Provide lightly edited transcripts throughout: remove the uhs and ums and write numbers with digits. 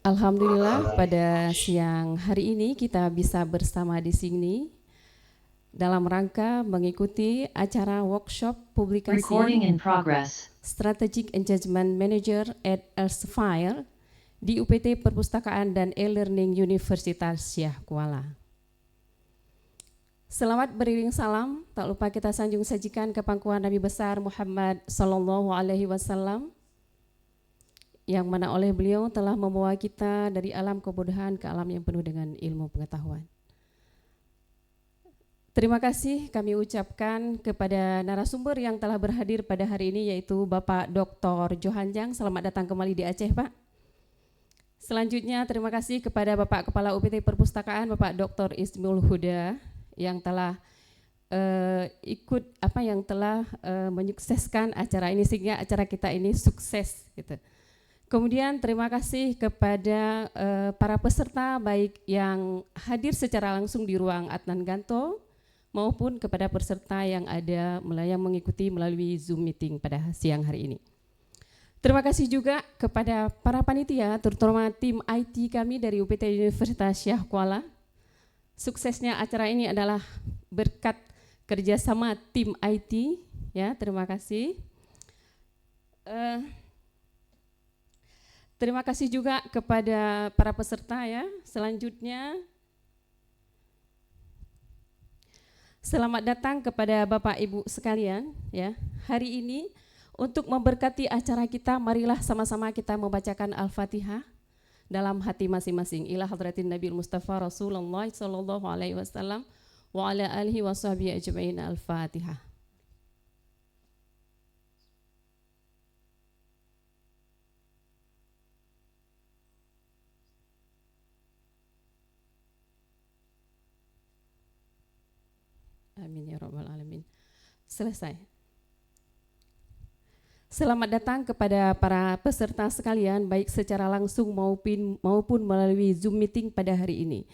Alhamdulillah pada siang hari ini kita bisa bersama di sini dalam rangka mengikuti acara workshop publikasi Recording in progress. Strategic Engagement Manager at Elsevier di UPT Perpustakaan dan E-Learning Universitas Syah Kuala. Selamat beriring salam, tak lupa kita sanjung sajikan ke pangkuan Nabi besar Muhammad sallallahu alaihi wasallam yang mana oleh beliau telah membawa kita dari alam kebodohan ke alam yang penuh dengan ilmu pengetahuan. Terima kasih kami ucapkan kepada narasumber yang telah berhadir pada hari ini, yaitu Bapak Dr. Johanjang. Selamat datang kembali di Aceh, Pak. Selanjutnya terima kasih kepada Bapak Kepala UPT Perpustakaan, Bapak Dr. Ismul Huda, yang telah menyukseskan acara ini sehingga acara kita ini sukses gitu. Kemudian terima kasih kepada para peserta baik yang hadir secara langsung di ruang Adnan Ganto maupun kepada peserta yang ada yang mengikuti melalui Zoom meeting pada siang hari ini. Terima kasih juga kepada para panitia, terutama tim IT kami dari UPT Universitas Syah Kuala. Suksesnya acara ini adalah berkat kerjasama tim IT. Ya, terima kasih. Terima kasih juga kepada para peserta ya. Selanjutnya, selamat datang kepada Bapak Ibu sekalian ya. Hari ini untuk memberkati acara kita, marilah sama-sama kita membacakan Al-Fatihah dalam hati masing-masing. Ila hadratin Nabi Mustafa Rasulullah sallallahu alaihi wasallam wa ala alihi wa sahbihi ajma'in. Al-Fatihah. Amin ya rabbal alamin. Selesai. Selamat datang kepada para peserta sekalian, baik secara langsung maupun melalui Zoom meeting pada hari ini.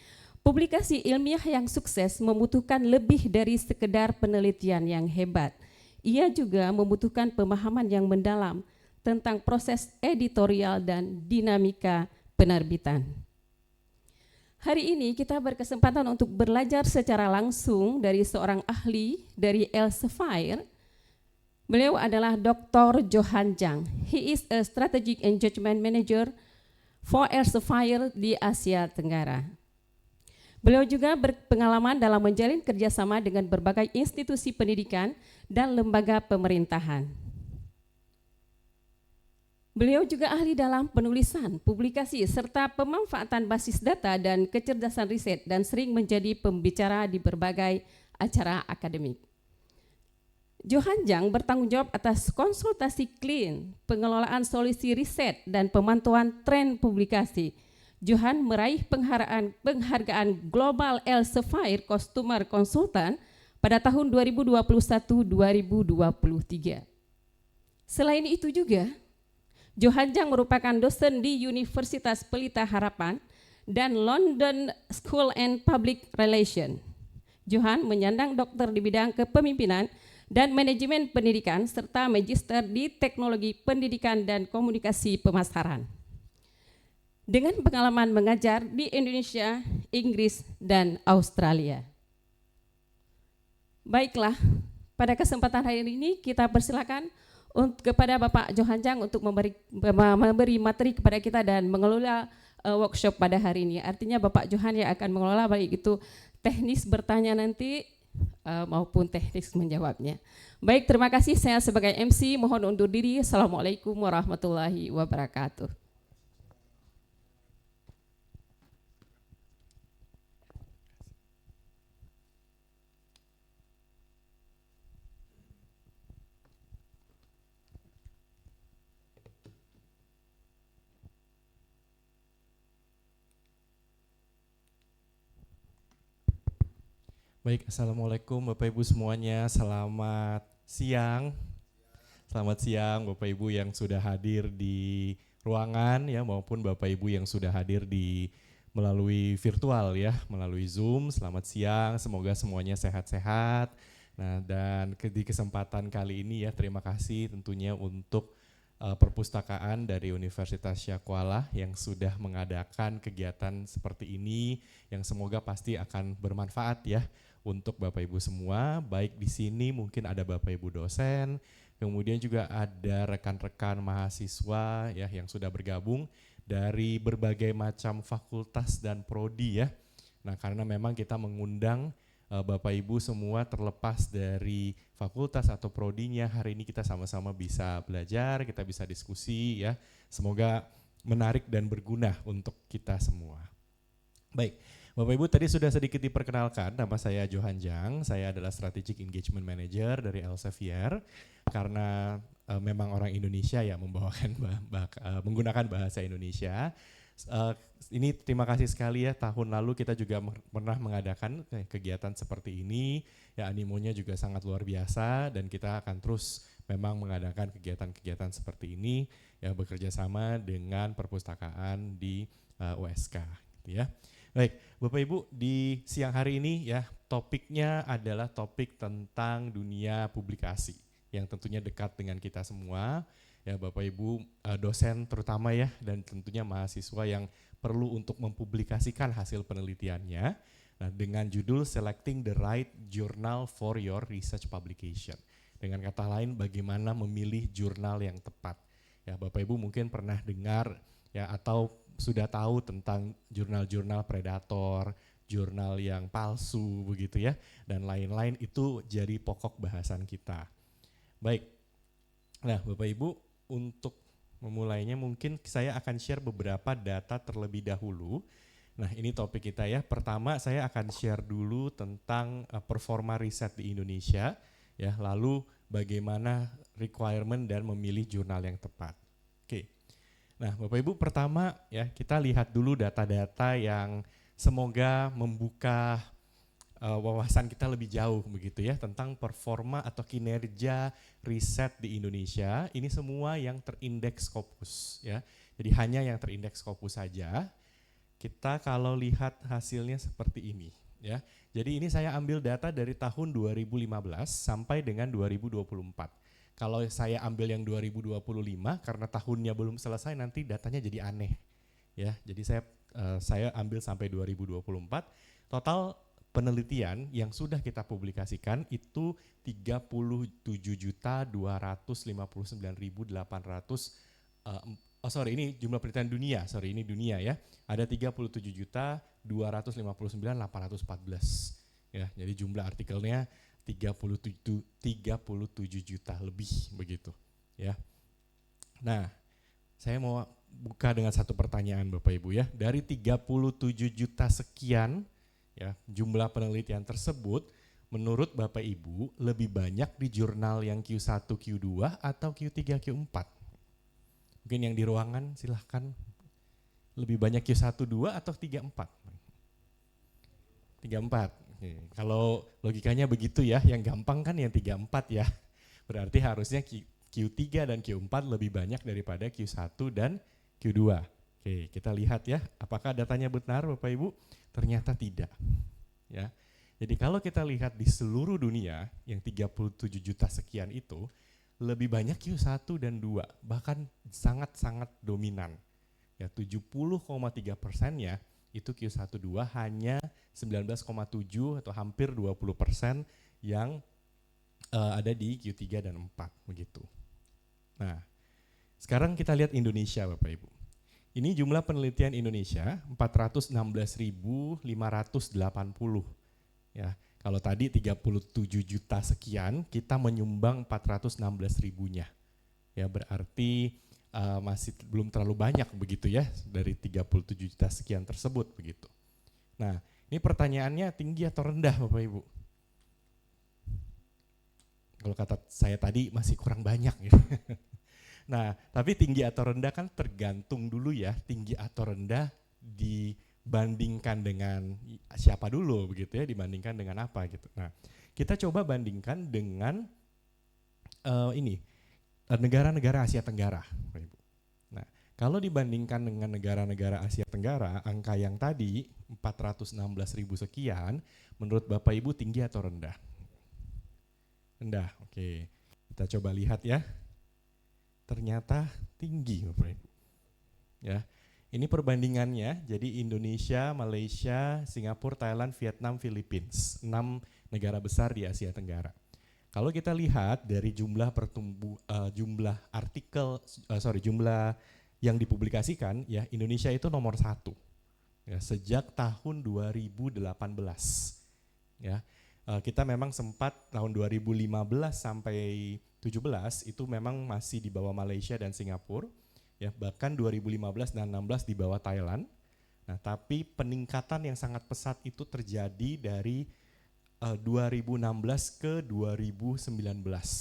Publikasi ilmiah yang sukses membutuhkan lebih dari sekedar penelitian yang hebat. Ia juga membutuhkan pemahaman yang mendalam tentang proses editorial dan dinamika penerbitan. Hari ini kita berkesempatan untuk belajar secara langsung dari seorang ahli dari Elsevier. Beliau adalah Dr. Johanjang. He is a Strategic Engagement Manager for Elsevier di Asia Tenggara. Beliau juga berpengalaman dalam menjalin kerjasama dengan berbagai institusi pendidikan dan lembaga pemerintahan. Beliau juga ahli dalam penulisan, publikasi, serta pemanfaatan basis data dan kecerdasan riset dan sering menjadi pembicara di berbagai acara akademik. Johanjang bertanggung jawab atas konsultasi klien, pengelolaan solusi riset, dan pemantauan tren publikasi. Johan meraih penghargaan Global Elsevier Customer Consultant pada tahun 2021-2023. Selain itu juga, Johanjang merupakan dosen di Universitas Pelita Harapan dan London School and Public Relations. Johan menyandang doktor di bidang kepemimpinan dan manajemen pendidikan serta magister di teknologi pendidikan dan komunikasi pemasaran. Dengan pengalaman mengajar di Indonesia, Inggris, dan Australia. Baiklah, pada kesempatan hari ini kita persilakan kepada Bapak Johanjang untuk memberi materi kepada kita dan mengelola workshop pada hari ini. Artinya Bapak Johan yang akan mengelola baik itu teknis bertanya nanti maupun teknis menjawabnya. Baik, terima kasih. Saya sebagai MC mohon undur diri. Assalamualaikum warahmatullahi wabarakatuh. Baik, Assalamualaikum Bapak Ibu semuanya, selamat siang. Selamat siang Bapak Ibu yang sudah hadir di ruangan ya, maupun Bapak Ibu yang sudah hadir melalui virtual ya, melalui Zoom. Selamat siang, semoga semuanya sehat-sehat. Nah, dan di kesempatan kali ini ya, terima kasih tentunya untuk perpustakaan dari Universitas Syakuala yang sudah mengadakan kegiatan seperti ini yang semoga pasti akan bermanfaat ya untuk Bapak Ibu semua. Baik di sini mungkin ada Bapak Ibu dosen, kemudian juga ada rekan-rekan mahasiswa ya yang sudah bergabung dari berbagai macam fakultas dan prodi ya. Nah, karena memang kita mengundang Bapak Ibu semua terlepas dari fakultas atau prodinya, hari ini kita sama-sama bisa belajar, kita bisa diskusi ya. Semoga menarik dan berguna untuk kita semua. Baik, Bapak Ibu tadi sudah sedikit diperkenalkan, nama saya Johan Jang, saya adalah Strategic Engagement Manager dari Elsevier. Karena memang orang Indonesia ya membawakan menggunakan bahasa Indonesia. Ini terima kasih sekali ya, tahun lalu kita juga pernah mengadakan kegiatan seperti ini ya, animonya juga sangat luar biasa dan kita akan terus memang mengadakan kegiatan-kegiatan seperti ini ya, bekerja sama dengan perpustakaan di USK gitu ya. Baik, Bapak Ibu di siang hari ini ya topiknya adalah topik tentang dunia publikasi yang tentunya dekat dengan kita semua. Ya Bapak Ibu dosen terutama ya dan tentunya mahasiswa yang perlu untuk mempublikasikan hasil penelitiannya. Nah, dengan judul Selecting the Right Journal for Your Research Publication. Dengan kata lain bagaimana memilih jurnal yang tepat. Ya Bapak Ibu mungkin pernah dengar ya atau sudah tahu tentang jurnal-jurnal predator, jurnal yang palsu begitu ya dan lain-lain, itu jadi pokok bahasan kita. Baik. Nah, Bapak Ibu untuk memulainya mungkin saya akan share beberapa data terlebih dahulu. Nah, ini topik kita ya. Pertama saya akan share dulu tentang performa riset di Indonesia ya, lalu bagaimana requirement dan memilih jurnal yang tepat. Oke. Nah, Bapak Ibu pertama ya, kita lihat dulu data-data yang semoga membuka wawasan kita lebih jauh begitu ya tentang performa atau kinerja riset di Indonesia. Ini semua yang terindeks Scopus ya. Jadi hanya yang terindeks Scopus saja. Kita kalau lihat hasilnya seperti ini ya. Jadi ini saya ambil data dari tahun 2015 sampai dengan 2024. Kalau saya ambil yang 2025 karena tahunnya belum selesai nanti datanya jadi aneh ya. Jadi saya ambil sampai 2024. Total penelitian yang sudah kita publikasikan itu 37.259.800 ini jumlah penelitian dunia, ini dunia ya. Ada 37.259.814 ya. Jadi jumlah artikelnya 37 juta lebih begitu ya. Nah, saya mau buka dengan satu pertanyaan Bapak Ibu ya. Dari 37 juta sekian ya, jumlah penelitian tersebut menurut Bapak Ibu lebih banyak di jurnal yang Q1, Q2 atau Q3, Q4? Mungkin yang di ruangan silahkan, lebih banyak Q1, 2 atau 3, 4? 3, 4. Kalau logikanya begitu ya, yang gampang kan yang 3, 4 ya. Berarti harusnya Q3 dan Q4 lebih banyak daripada Q1 dan Q2. Oke, kita lihat ya, apakah datanya benar Bapak Ibu? Ternyata tidak. Ya. Jadi kalau kita lihat di seluruh dunia yang 37 juta sekian itu lebih banyak Q1 dan 2, bahkan sangat-sangat dominan. Ya, 70,3%-nya itu Q1 2, hanya 19,7 atau hampir 20% yang ada di Q3 dan 4 begitu. Nah, sekarang kita lihat Indonesia Bapak Ibu. Ini jumlah penelitian Indonesia 416.580 ya. Kalau tadi 37 juta sekian, kita menyumbang 416.000-nya. Ya, berarti masih belum terlalu banyak begitu ya dari 37 juta sekian tersebut begitu. Nah, ini pertanyaannya tinggi atau rendah Bapak Ibu? Kalau kata saya tadi masih kurang banyak gitu. Nah, tapi tinggi atau rendah kan tergantung dulu ya, tinggi atau rendah dibandingkan dengan siapa dulu begitu ya, dibandingkan dengan apa gitu. Nah, kita coba bandingkan dengan negara-negara Asia Tenggara. Nah, kalau dibandingkan dengan negara-negara Asia Tenggara, angka yang tadi 416.000 sekian, menurut Bapak Ibu tinggi atau rendah? Rendah, oke. Kita coba lihat ya. ternyata tinggi Bapak Ibu. Ya. Ini perbandingannya, jadi Indonesia, Malaysia, Singapura, Thailand, Vietnam, Philippines, 6 negara besar di Asia Tenggara. Kalau kita lihat dari jumlah jumlah jumlah yang dipublikasikan, ya Indonesia itu nomor 1 ya, sejak tahun 2018. Ya, kita memang sempat tahun 2015 sampai 17 itu memang masih di bawah Malaysia dan Singapura. Ya, bahkan 2015 dan 16 di bawah Thailand. Nah, tapi peningkatan yang sangat pesat itu terjadi dari 2016 ke 2019.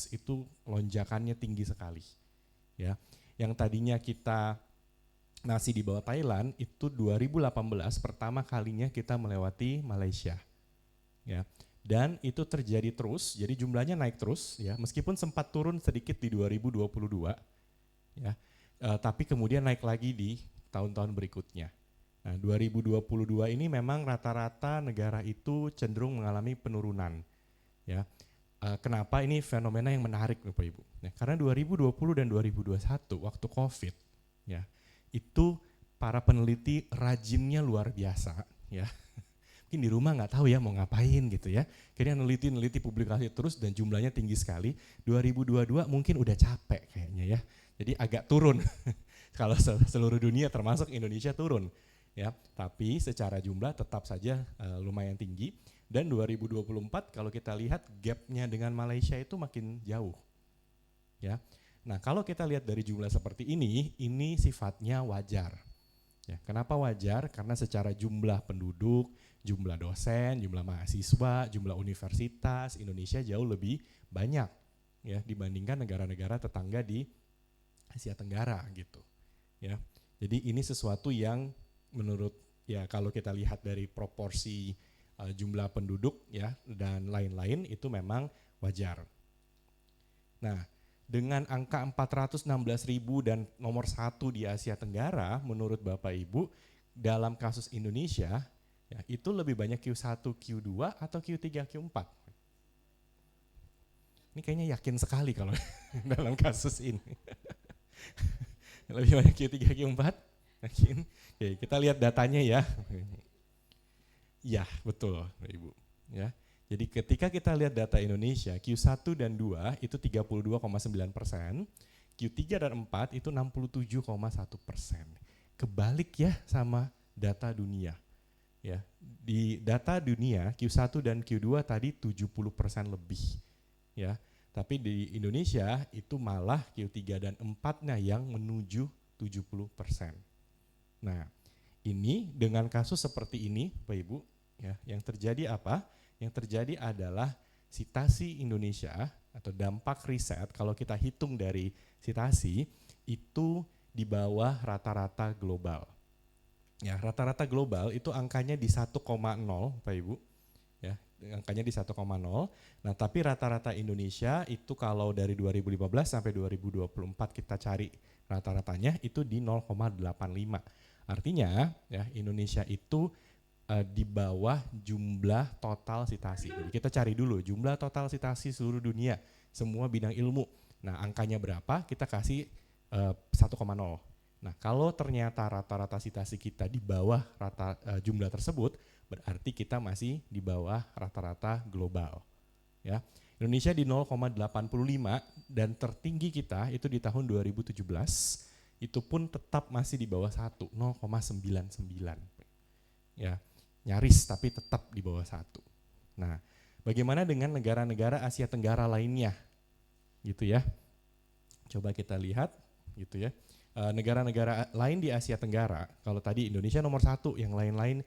Itu lonjakannya tinggi sekali. Ya, yang tadinya kita masih di bawah Thailand, itu 2018 pertama kalinya kita melewati Malaysia. Ya, dan itu terjadi terus, jadi jumlahnya naik terus ya, meskipun sempat turun sedikit di 2022 ya. Tapi kemudian naik lagi di tahun-tahun berikutnya. Nah, 2022 ini memang rata-rata negara itu cenderung mengalami penurunan. Ya, kenapa ini fenomena yang menarik Bapak Ibu? Ya, karena 2020 dan 2021 waktu COVID, ya, itu para peneliti rajinnya luar biasa. Ya, mungkin di rumah nggak tahu ya mau ngapain gitu ya. Akhirnya neliti publikasi terus dan jumlahnya tinggi sekali. 2022 mungkin udah capek kayaknya ya. Jadi agak turun, kalau seluruh dunia termasuk Indonesia turun, ya. Tapi secara jumlah tetap saja lumayan tinggi. Dan 2024 kalau kita lihat gapnya dengan Malaysia itu makin jauh, ya. Nah kalau kita lihat dari jumlah seperti ini sifatnya wajar. Ya, kenapa wajar? Karena secara jumlah penduduk, jumlah dosen, jumlah mahasiswa, jumlah universitas Indonesia jauh lebih banyak, ya, dibandingkan negara-negara tetangga di Asia Tenggara gitu, ya. Jadi ini sesuatu yang menurut ya kalau kita lihat dari proporsi jumlah penduduk ya dan lain-lain itu memang wajar. Nah, dengan angka 416.000 dan nomor 1 di Asia Tenggara menurut Bapak Ibu dalam kasus Indonesia ya, itu lebih banyak Q1, Q2 atau Q3, Q4? Ini kayaknya yakin sekali kalau dalam kasus ini. Lebih banyak Q3, Q4? Yakin? Oke, kita lihat datanya ya. Ya, betul Ibu. Ya. Jadi ketika kita lihat data Indonesia, Q1 dan 2 itu 32,9%, Q3 dan 4 itu 67,1%. Kebalik ya sama data dunia. Ya, di data dunia Q1 dan Q2 tadi 70% lebih. Ya. Tapi di Indonesia itu malah Q3 dan 4-nya yang menuju 70%. Nah, ini dengan kasus seperti ini, Bapak Ibu, ya, yang terjadi apa? Yang terjadi adalah Citasi Indonesia atau dampak riset kalau kita hitung dari Citasi itu di bawah rata-rata global. Ya, rata-rata global itu angkanya di 1,0, Bapak Ibu. Ya, angkanya di 1,0. Nah, tapi rata-rata Indonesia itu kalau dari 2015 sampai 2024 kita cari rata-ratanya itu di 0,85. Artinya, ya, Indonesia itu di bawah jumlah total Citasi. Jadi kita cari dulu jumlah total Citasi seluruh dunia, semua bidang ilmu. Nah, angkanya berapa? Kita kasih 1,0. Nah, kalau ternyata rata-rata Citasi kita di bawah jumlah tersebut, berarti kita masih di bawah rata-rata global. Ya, Indonesia di 0,85 dan tertinggi kita itu di tahun 2017 itu pun tetap masih di bawah 1, 0,99. Ya, nyaris tapi tetap di bawah 1. Nah, bagaimana dengan negara-negara Asia Tenggara lainnya? Gitu ya. Coba kita lihat gitu ya. Negara-negara lain di Asia Tenggara, kalau tadi Indonesia nomor 1, yang lain-lain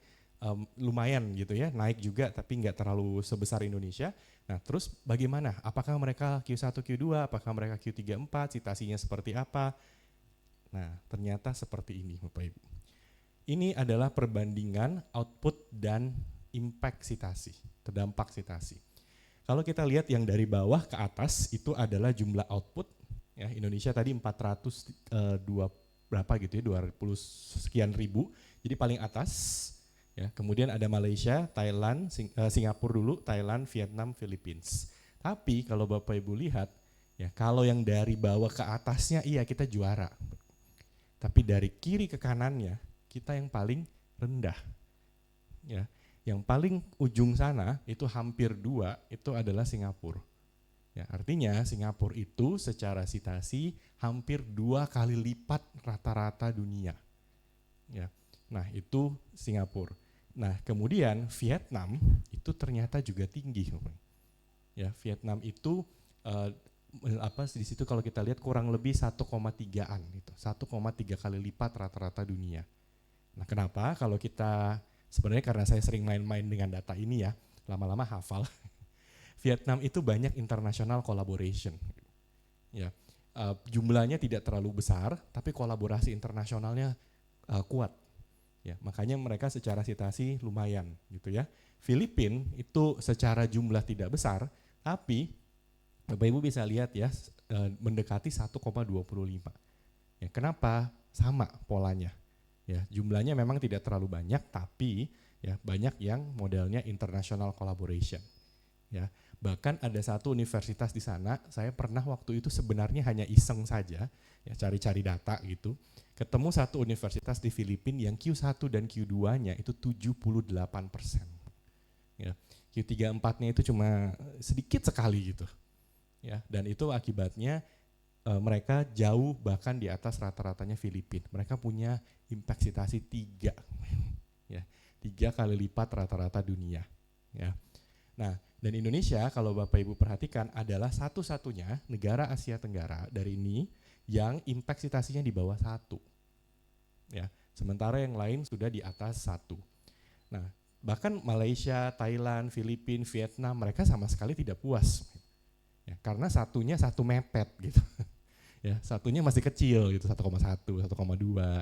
lumayan gitu ya, naik juga tapi nggak terlalu sebesar Indonesia. Nah, terus bagaimana? Apakah mereka Q1, Q2, apakah mereka Q3, 4, citasinya seperti apa? Nah, ternyata seperti ini Bapak Ibu. Ini adalah perbandingan output dan impact Citasi, terdampak Citasi. Kalau kita lihat yang dari bawah ke atas itu adalah jumlah output, ya, Indonesia tadi 402 berapa gitu ya, 20 sekian ribu, jadi paling atas. Ya, kemudian ada Malaysia, Thailand, Singapura dulu, Thailand, Vietnam, Philippines. Tapi kalau Bapak Ibu lihat, Ya, kalau yang dari bawah ke atasnya iya kita juara. Tapi dari kiri ke kanannya kita yang paling rendah. Ya, yang paling ujung sana itu hampir 2 itu adalah Singapura. Ya, artinya Singapura itu secara sitasi hampir 2 kali lipat rata-rata dunia. Ya, nah itu Singapura. Nah kemudian Vietnam itu ternyata juga tinggi. Ya, Vietnam itu di situ kalau kita lihat kurang lebih 1,3-an gitu, 1,3 kali lipat rata-rata dunia. Nah kenapa? Kalau kita sebenarnya karena saya sering main-main dengan data ini ya, lama-lama hafal. Vietnam itu banyak international collaboration. Ya, jumlahnya tidak terlalu besar, tapi kolaborasi internasionalnya kuat. Ya, makanya mereka secara sitasi lumayan gitu ya. Filipina itu secara jumlah tidak besar, tapi Bapak Ibu bisa lihat ya, mendekati 1,25. Ya, kenapa? Sama polanya. Ya, jumlahnya memang tidak terlalu banyak, tapi ya banyak yang modelnya international collaboration. Ya, bahkan ada satu universitas di sana, saya pernah waktu itu sebenarnya hanya iseng saja, ya cari-cari data gitu, ketemu satu universitas di Filipina yang Q1 dan Q2-nya itu 78%. Ya, Q3 4-nya itu cuma sedikit sekali gitu. Ya, dan itu akibatnya mereka jauh bahkan di atas rata-ratanya Filipina. Mereka punya impact sitasi 3, ya, 3 kali lipat rata-rata dunia. Ya. Nah, dan Indonesia kalau Bapak Ibu perhatikan adalah satu-satunya negara Asia Tenggara dari ini yang impact sitasinya di bawah 1. Ya, sementara yang lain sudah di atas 1. Nah, bahkan Malaysia, Thailand, Filipina, Vietnam mereka sama sekali tidak puas. Ya, karena satunya satu mepet gitu. Ya, satunya masih kecil gitu, 1,1, 1,2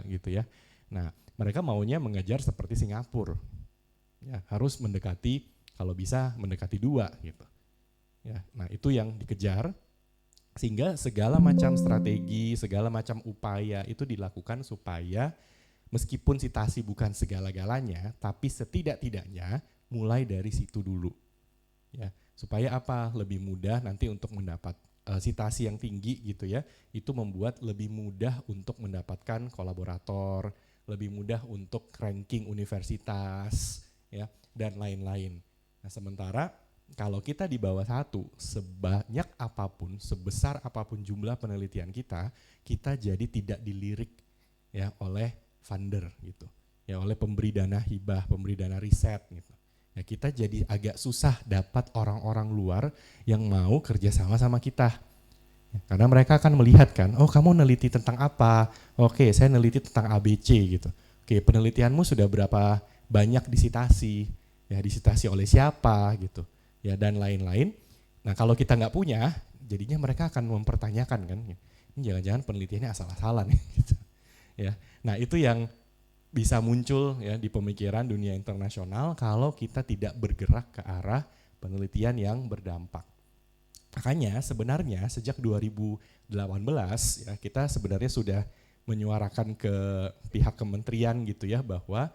gitu ya. Nah, mereka maunya mengejar seperti Singapura. Ya, harus mendekati, kalau bisa mendekati 2 gitu. Ya, nah itu yang dikejar, sehingga segala macam strategi, segala macam upaya itu dilakukan supaya meskipun sitasi bukan segala-galanya, tapi setidak-tidaknya mulai dari situ dulu. Ya, supaya apa? Lebih mudah nanti untuk mendapat sitasi yang tinggi gitu ya. Itu membuat lebih mudah untuk mendapatkan kolaborator, lebih mudah untuk ranking universitas ya dan lain-lain. Nah, sementara kalau kita di bawah 1, sebanyak apapun, sebesar apapun jumlah penelitian kita jadi tidak dilirik ya oleh funder gitu. Ya oleh pemberi dana hibah, pemberi dana riset gitu. Ya, kita jadi agak susah dapat orang-orang luar yang mau kerjasama sama kita. Ya, karena mereka akan melihat kan, oh kamu neliti tentang apa? Oke, saya neliti tentang ABC gitu. Oke, penelitianmu sudah berapa banyak disitasi? Ya, disitasi oleh siapa gitu. Ya, dan lain-lain. Nah, kalau kita nggak punya, jadinya mereka akan mempertanyakan kan, ini jangan-jangan penelitiannya asal-asalan gitu. Ya, nah itu yang bisa muncul ya di pemikiran dunia internasional kalau kita tidak bergerak ke arah penelitian yang berdampak. Makanya sebenarnya sejak 2018 ya kita sebenarnya sudah menyuarakan ke pihak kementerian gitu ya bahwa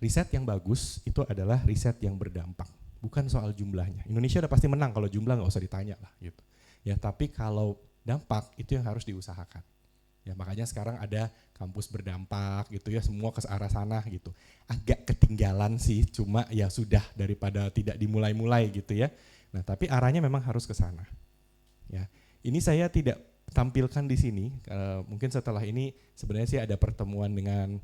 riset yang bagus itu adalah riset yang berdampak, bukan soal jumlahnya. Indonesia udah pasti menang kalau jumlah nggak usah ditanya lah gitu. Ya tapi kalau dampak itu yang harus diusahakan. Ya makanya sekarang ada kampus berdampak gitu ya, semua ke arah sana gitu. Agak ketinggalan sih, cuma ya sudah daripada tidak dimulai-mulai gitu ya. Nah tapi arahnya memang harus ke sana. Ya, ini saya tidak tampilkan di sini, mungkin setelah ini sebenarnya sih ada pertemuan dengan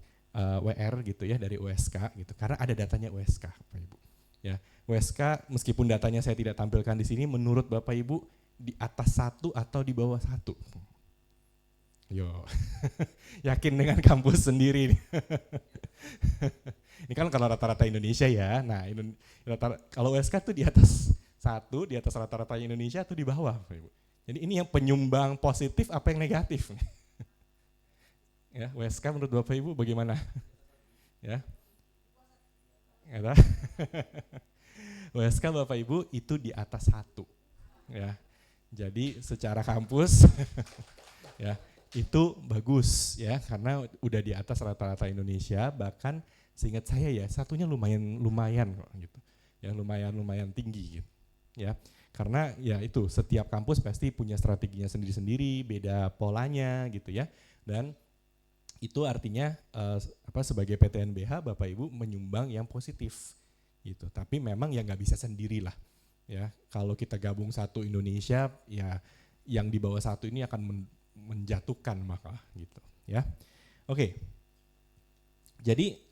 WR gitu ya dari USK gitu, karena ada datanya USK Bapak Ibu. Ya, USK meskipun datanya saya tidak tampilkan di sini, menurut Bapak Ibu di atas 1 atau di bawah 1? Yo, yakin dengan kampus sendiri nih. Ini kan kalau rata-rata Indonesia ya. Nah, kalau USK tuh di atas 1, di atas rata-rata Indonesia tuh di bawah, Bapak Ibu. Jadi ini yang penyumbang positif apa yang negatif? Ya, USK menurut Bapak Ibu bagaimana? Ya. USK Bapak Ibu itu di atas 1. Ya. Jadi secara kampus ya itu bagus ya karena udah di atas rata-rata Indonesia, bahkan seingat saya ya satunya lumayan kok gitu ya, lumayan tinggi gitu ya. Karena ya itu setiap kampus pasti punya strateginya sendiri-sendiri, beda polanya gitu ya. Dan itu artinya sebagai PTNBH Bapak Ibu menyumbang yang positif gitu. Tapi memang ya nggak bisa sendirilah ya. Kalau kita gabung satu Indonesia ya yang di bawah satu ini akan menjatuhkan maka gitu ya. Oke. Jadi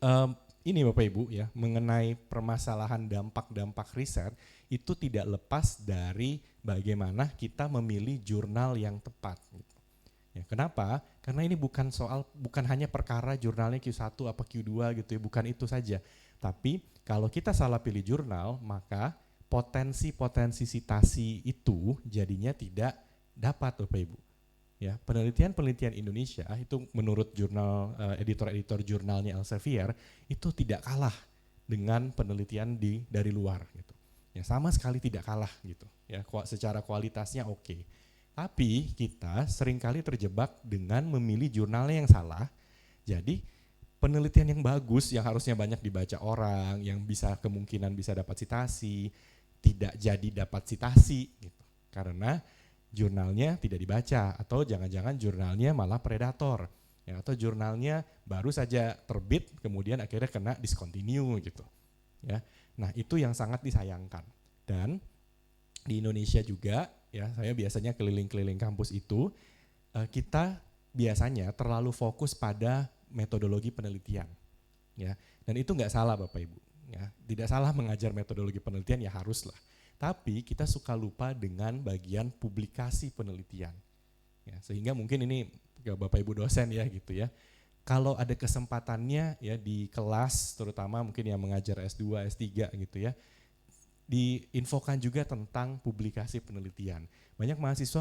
ini Bapak Ibu ya mengenai permasalahan dampak-dampak riset itu tidak lepas dari bagaimana kita memilih jurnal yang tepat. Gitu. Ya, kenapa? Karena ini bukan hanya perkara jurnalnya Q1 apa Q2 gitu ya, bukan itu saja. Tapi kalau kita salah pilih jurnal, maka potensi citasi itu jadinya tidak dapat Bapak Ibu. Ya, penelitian Indonesia itu menurut jurnal editor-editor jurnalnya Elsevier itu tidak kalah dengan penelitian dari luar gitu. Ya, sama sekali tidak kalah gitu. Ya, secara kualitasnya oke. Tapi kita seringkali terjebak dengan memilih jurnalnya yang salah. Jadi penelitian yang bagus yang harusnya banyak dibaca orang, yang kemungkinan bisa dapat citasi, tidak jadi dapat citasi gitu. Karena jurnalnya tidak dibaca atau jangan-jangan jurnalnya malah predator. Ya, atau jurnalnya baru saja terbit kemudian akhirnya kena discontinue gitu. Ya. Nah, itu yang sangat disayangkan. Dan di Indonesia juga ya, saya biasanya keliling-keliling kampus itu kita biasanya terlalu fokus pada metodologi penelitian. Ya. Dan itu nggak salah Bapak Ibu. Ya. Tidak salah mengajar metodologi penelitian ya haruslah. Tapi kita suka lupa dengan bagian publikasi penelitian. Ya, sehingga mungkin ini ke Bapak Ibu dosen ya gitu ya. Kalau ada kesempatannya ya di kelas terutama mungkin yang mengajar S2, S3 gitu ya. Diinfokan juga tentang publikasi penelitian. Banyak mahasiswa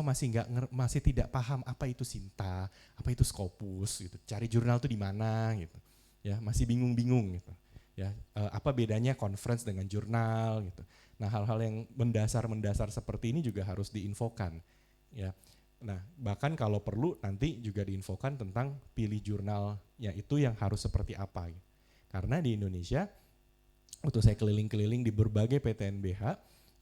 masih tidak paham apa itu Sinta, apa itu Scopus gitu. Cari jurnal itu di mana gitu. Ya, masih bingung-bingung gitu. Ya, apa bedanya conference dengan jurnal gitu. Nah, hal-hal yang mendasar seperti ini juga harus diinfokan. Ya. Nah, bahkan kalau perlu nanti juga diinfokan tentang pilih jurnalnya itu yang harus seperti apa. Gitu. Karena di Indonesia, waktu saya keliling-keliling di berbagai PTNBH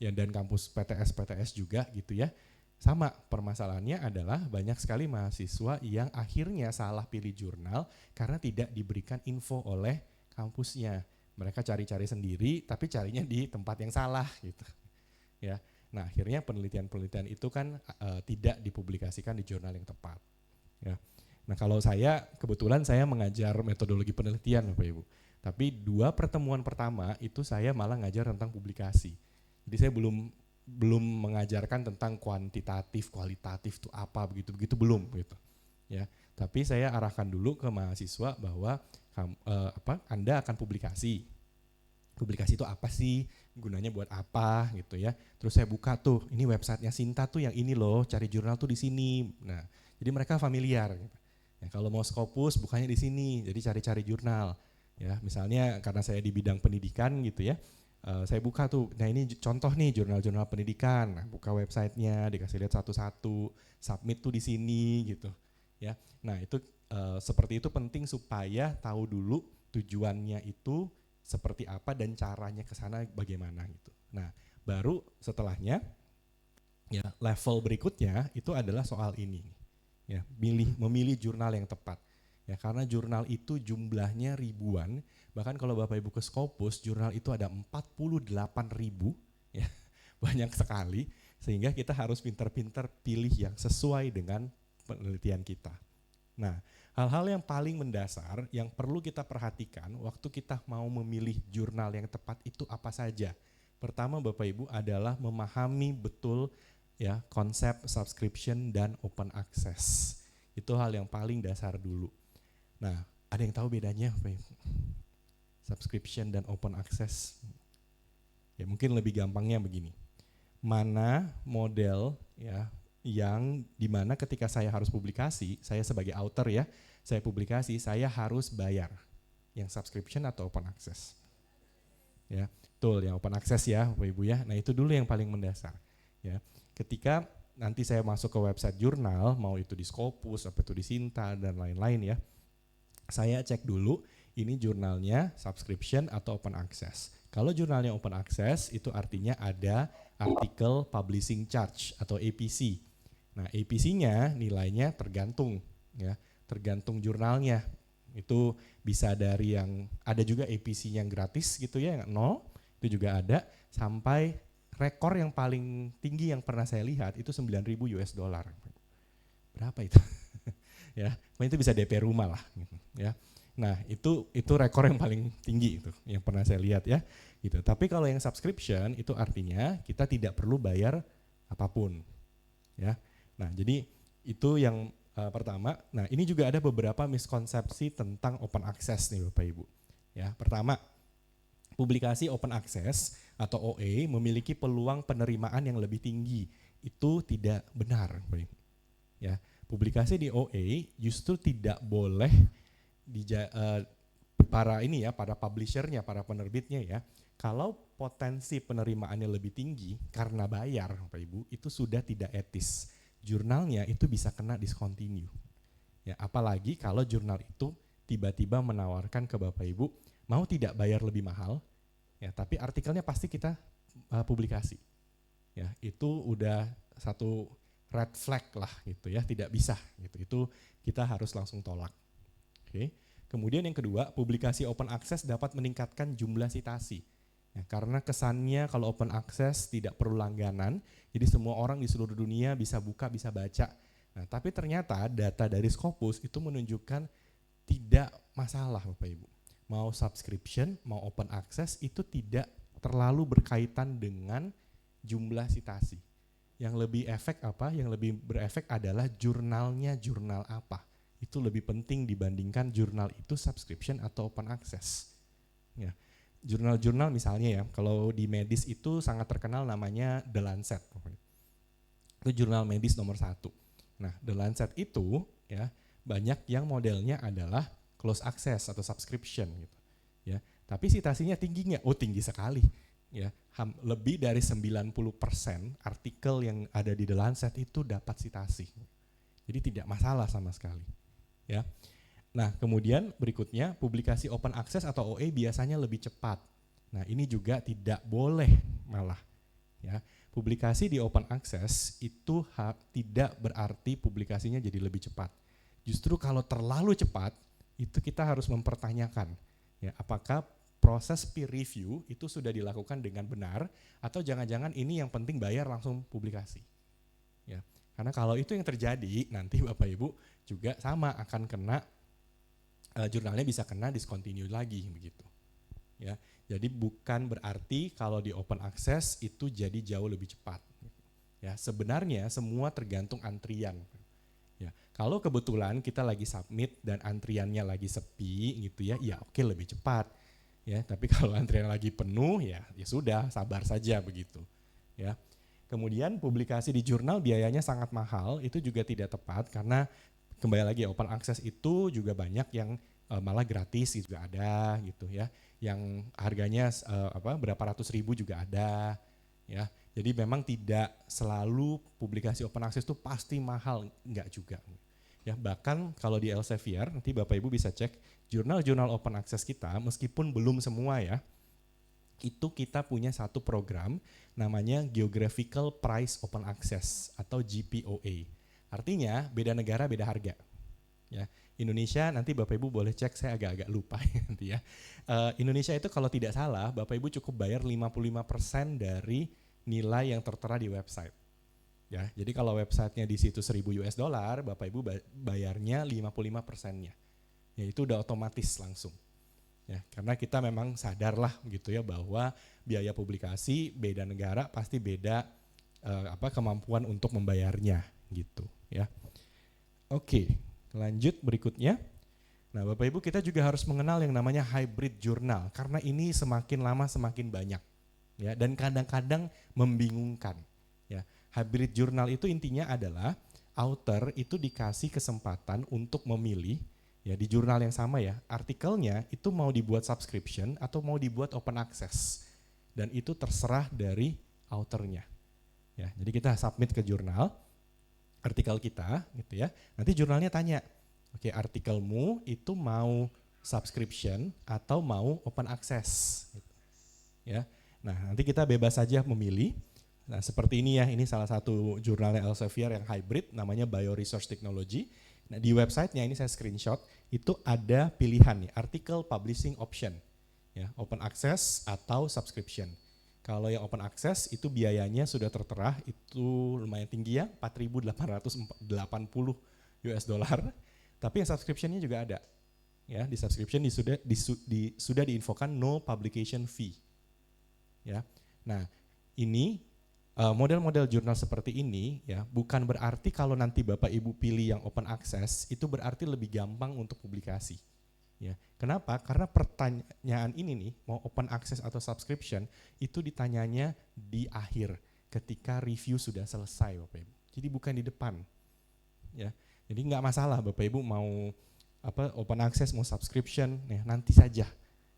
ya, dan kampus PTS juga gitu ya, sama permasalahannya adalah banyak sekali mahasiswa yang akhirnya salah pilih jurnal karena tidak diberikan info oleh kampusnya. Mereka cari-cari sendiri tapi carinya di tempat yang salah gitu. Ya. Nah, akhirnya penelitian-penelitian itu kan tidak dipublikasikan di jurnal yang tepat. Ya. Nah, kalau kebetulan saya mengajar metodologi penelitian Bapak Ibu. Tapi 2 pertemuan pertama itu saya malah ngajar tentang publikasi. Jadi saya belum mengajarkan tentang kuantitatif, kualitatif itu apa begitu belum gitu. Ya. Tapi saya arahkan dulu ke mahasiswa bahwa Anda akan publikasi. Publikasi itu apa sih? Gunanya buat apa gitu ya. Terus saya buka tuh, ini websitenya Sinta tuh yang ini loh, cari jurnal tuh di sini. Nah, jadi mereka familiar gitu. Ya, kalau mau Scopus bukannya di sini, jadi cari-cari jurnal. Ya, misalnya karena saya di bidang pendidikan gitu ya. Saya buka tuh, nah ini contoh nih jurnal-jurnal pendidikan. Nah, buka websitenya, dikasih lihat satu-satu, submit tuh di sini gitu. Ya, nah itu seperti itu penting supaya tahu dulu tujuannya itu seperti apa dan caranya ke sana bagaimana gitu. Nah, baru setelahnya ya level berikutnya itu adalah soal ini. Ya, memilih jurnal yang tepat. Ya, karena jurnal itu jumlahnya ribuan, bahkan kalau Bapak Ibu ke Scopus, jurnal itu ada 48.000 ya. Banyak sekali sehingga kita harus pintar-pintar pilih yang sesuai dengan penelitian kita. Nah, hal-hal yang paling mendasar yang perlu kita perhatikan waktu kita mau memilih jurnal yang tepat itu apa saja. Pertama Bapak Ibu adalah memahami betul ya konsep subscription dan open access. Itu hal yang paling dasar dulu. Nah, ada yang tahu bedanya Bapak Ibu? Subscription dan open access. Ya, mungkin lebih gampangnya begini. Mana model ya yang dimana ketika saya harus publikasi, saya sebagai author ya, saya publikasi, saya harus bayar. Yang subscription atau open access. Ya, betul yang open access ya Bapak Ibu ya. Nah, itu dulu yang paling mendasar. Ya, ketika nanti saya masuk ke website jurnal, mau itu di Scopus, apa itu di Sinta dan lain-lain ya. Saya cek dulu ini jurnalnya subscription atau open access. Kalau jurnalnya open access itu artinya ada article publishing charge atau APC. Nah, APC-nya nilainya tergantung ya, tergantung jurnalnya. Itu bisa dari yang ada juga APC yang gratis gitu ya, yang 0, itu juga ada, sampai rekor yang paling tinggi yang pernah saya lihat itu 9.000 US dollar. Berapa itu? Ya, itu bisa DP rumah lah gitu ya. Nah, itu rekor yang paling tinggi itu yang pernah saya lihat ya. Gitu. Tapi kalau yang subscription itu artinya kita tidak perlu bayar apapun. Ya. Nah, jadi itu yang pertama. Nah, ini juga ada beberapa miskonsepsi tentang open access nih Bapak Ibu. Ya, pertama, publikasi open access atau OA memiliki peluang penerimaan yang lebih tinggi. Itu tidak benar, Bapak Ibu. Ya, publikasi di OA justru tidak boleh para publishernya, para penerbitnya ya, kalau potensi penerimaannya lebih tinggi karena bayar Bapak Ibu, itu sudah tidak etis. Jurnalnya itu bisa kena discontinue. Ya, apalagi kalau jurnal itu tiba-tiba menawarkan ke Bapak Ibu, mau tidak bayar lebih mahal, ya, tapi artikelnya pasti kita publikasi. Ya, itu udah satu red flag lah gitu ya, tidak bisa gitu. Itu kita harus langsung tolak. Oke. Kemudian yang kedua, publikasi open access dapat meningkatkan jumlah sitasi. Ya, karena kesannya kalau open access tidak perlu langganan, jadi semua orang di seluruh dunia bisa buka, bisa baca. Nah, tapi ternyata data dari Scopus itu menunjukkan tidak masalah Bapak Ibu. Mau subscription, mau open access itu tidak terlalu berkaitan dengan jumlah sitasi. Yang lebih efek apa? Yang lebih berefek adalah jurnalnya jurnal apa. Itu lebih penting dibandingkan jurnal itu subscription atau open access. Ya. Jurnal-jurnal misalnya ya, kalau di medis itu sangat terkenal namanya The Lancet. Itu jurnal medis nomor 1. Nah, The Lancet itu ya banyak yang modelnya adalah close access atau subscription gitu. Ya, tapi citasinya tinggi nggak? Oh, tinggi sekali. Ya, lebih dari 90% artikel yang ada di The Lancet itu dapat citasi. Jadi tidak masalah sama sekali. Ya. Nah, kemudian berikutnya publikasi open access atau OA biasanya lebih cepat. Nah, ini juga tidak boleh malah. Ya. Publikasi di open access itu tidak berarti publikasinya jadi lebih cepat. Justru kalau terlalu cepat, itu kita harus mempertanyakan ya, apakah proses peer review itu sudah dilakukan dengan benar atau jangan-jangan ini yang penting bayar langsung publikasi. Ya. Karena kalau itu yang terjadi, nanti Bapak Ibu juga sama akan kena jurnalnya bisa kena discontinue lagi begitu. Ya. Jadi bukan berarti kalau di open access itu jadi jauh lebih cepat. Ya, sebenarnya semua tergantung antrian. Ya, kalau kebetulan kita lagi submit dan antriannya lagi sepi gitu ya, ya oke lebih cepat. Ya, tapi kalau antrian lagi penuh ya sudah sabar saja begitu. Ya. Kemudian publikasi di jurnal biayanya sangat mahal, itu juga tidak tepat karena kembali lagi open access itu juga banyak yang malah gratis juga ada gitu ya. Yang harganya berapa ratus ribu juga ada ya. Jadi memang tidak selalu publikasi open access itu pasti mahal, enggak juga. Ya, bahkan kalau di Elsevier nanti Bapak Ibu bisa cek jurnal-jurnal open access kita meskipun belum semua ya. Itu kita punya satu program namanya Geographical Price Open Access atau GPOA. Artinya beda negara beda harga. Ya, Indonesia nanti Bapak Ibu boleh cek, saya agak-agak lupa nanti ya. Indonesia itu kalau tidak salah Bapak Ibu cukup bayar 55% dari nilai yang tertera di website. Ya, jadi kalau websitenya di situ 1.000 US dollar, Bapak Ibu bayarnya 55%-nya. Ya, itu udah otomatis langsung. Ya, karena kita memang sadarlah gitu ya bahwa biaya publikasi beda negara pasti beda kemampuan untuk membayarnya gitu ya. Oke, lanjut berikutnya. Nah, Bapak Ibu kita juga harus mengenal yang namanya hybrid journal karena ini semakin lama semakin banyak. Ya, dan kadang-kadang membingungkan. Ya, hybrid journal itu intinya adalah author itu dikasih kesempatan untuk memilih ya di jurnal yang sama ya, artikelnya itu mau dibuat subscription atau mau dibuat open access. Dan itu terserah dari authornya. Ya, jadi kita submit ke jurnal artikel kita gitu ya. Nanti jurnalnya tanya, oke, artikelmu itu mau subscription atau mau open access gitu. ya. Nah, nanti kita bebas saja memilih. Nah, seperti ini ya, ini salah satu jurnalnya Elsevier yang hybrid, namanya Bioresource Technology. Nah, di websitenya ini saya screenshot, itu ada pilihan nih, article publishing option, ya, open access atau subscription. Kalau yang open access itu biayanya sudah tertera, itu lumayan tinggi ya, 4.880 US dollar. Tapi yang subscriptionnya juga ada. Ya, di subscription sudah diinfokan no publication fee. Ya. Nah, ini model-model jurnal seperti ini ya bukan berarti kalau nanti Bapak Ibu pilih yang open access itu berarti lebih gampang untuk publikasi. Ya, kenapa? Karena pertanyaan ini nih, mau open access atau subscription, itu ditanyanya di akhir, ketika review sudah selesai Bapak Ibu. Jadi bukan di depan. Ya, jadi nggak masalah Bapak Ibu mau open access, mau subscription, ya nanti saja.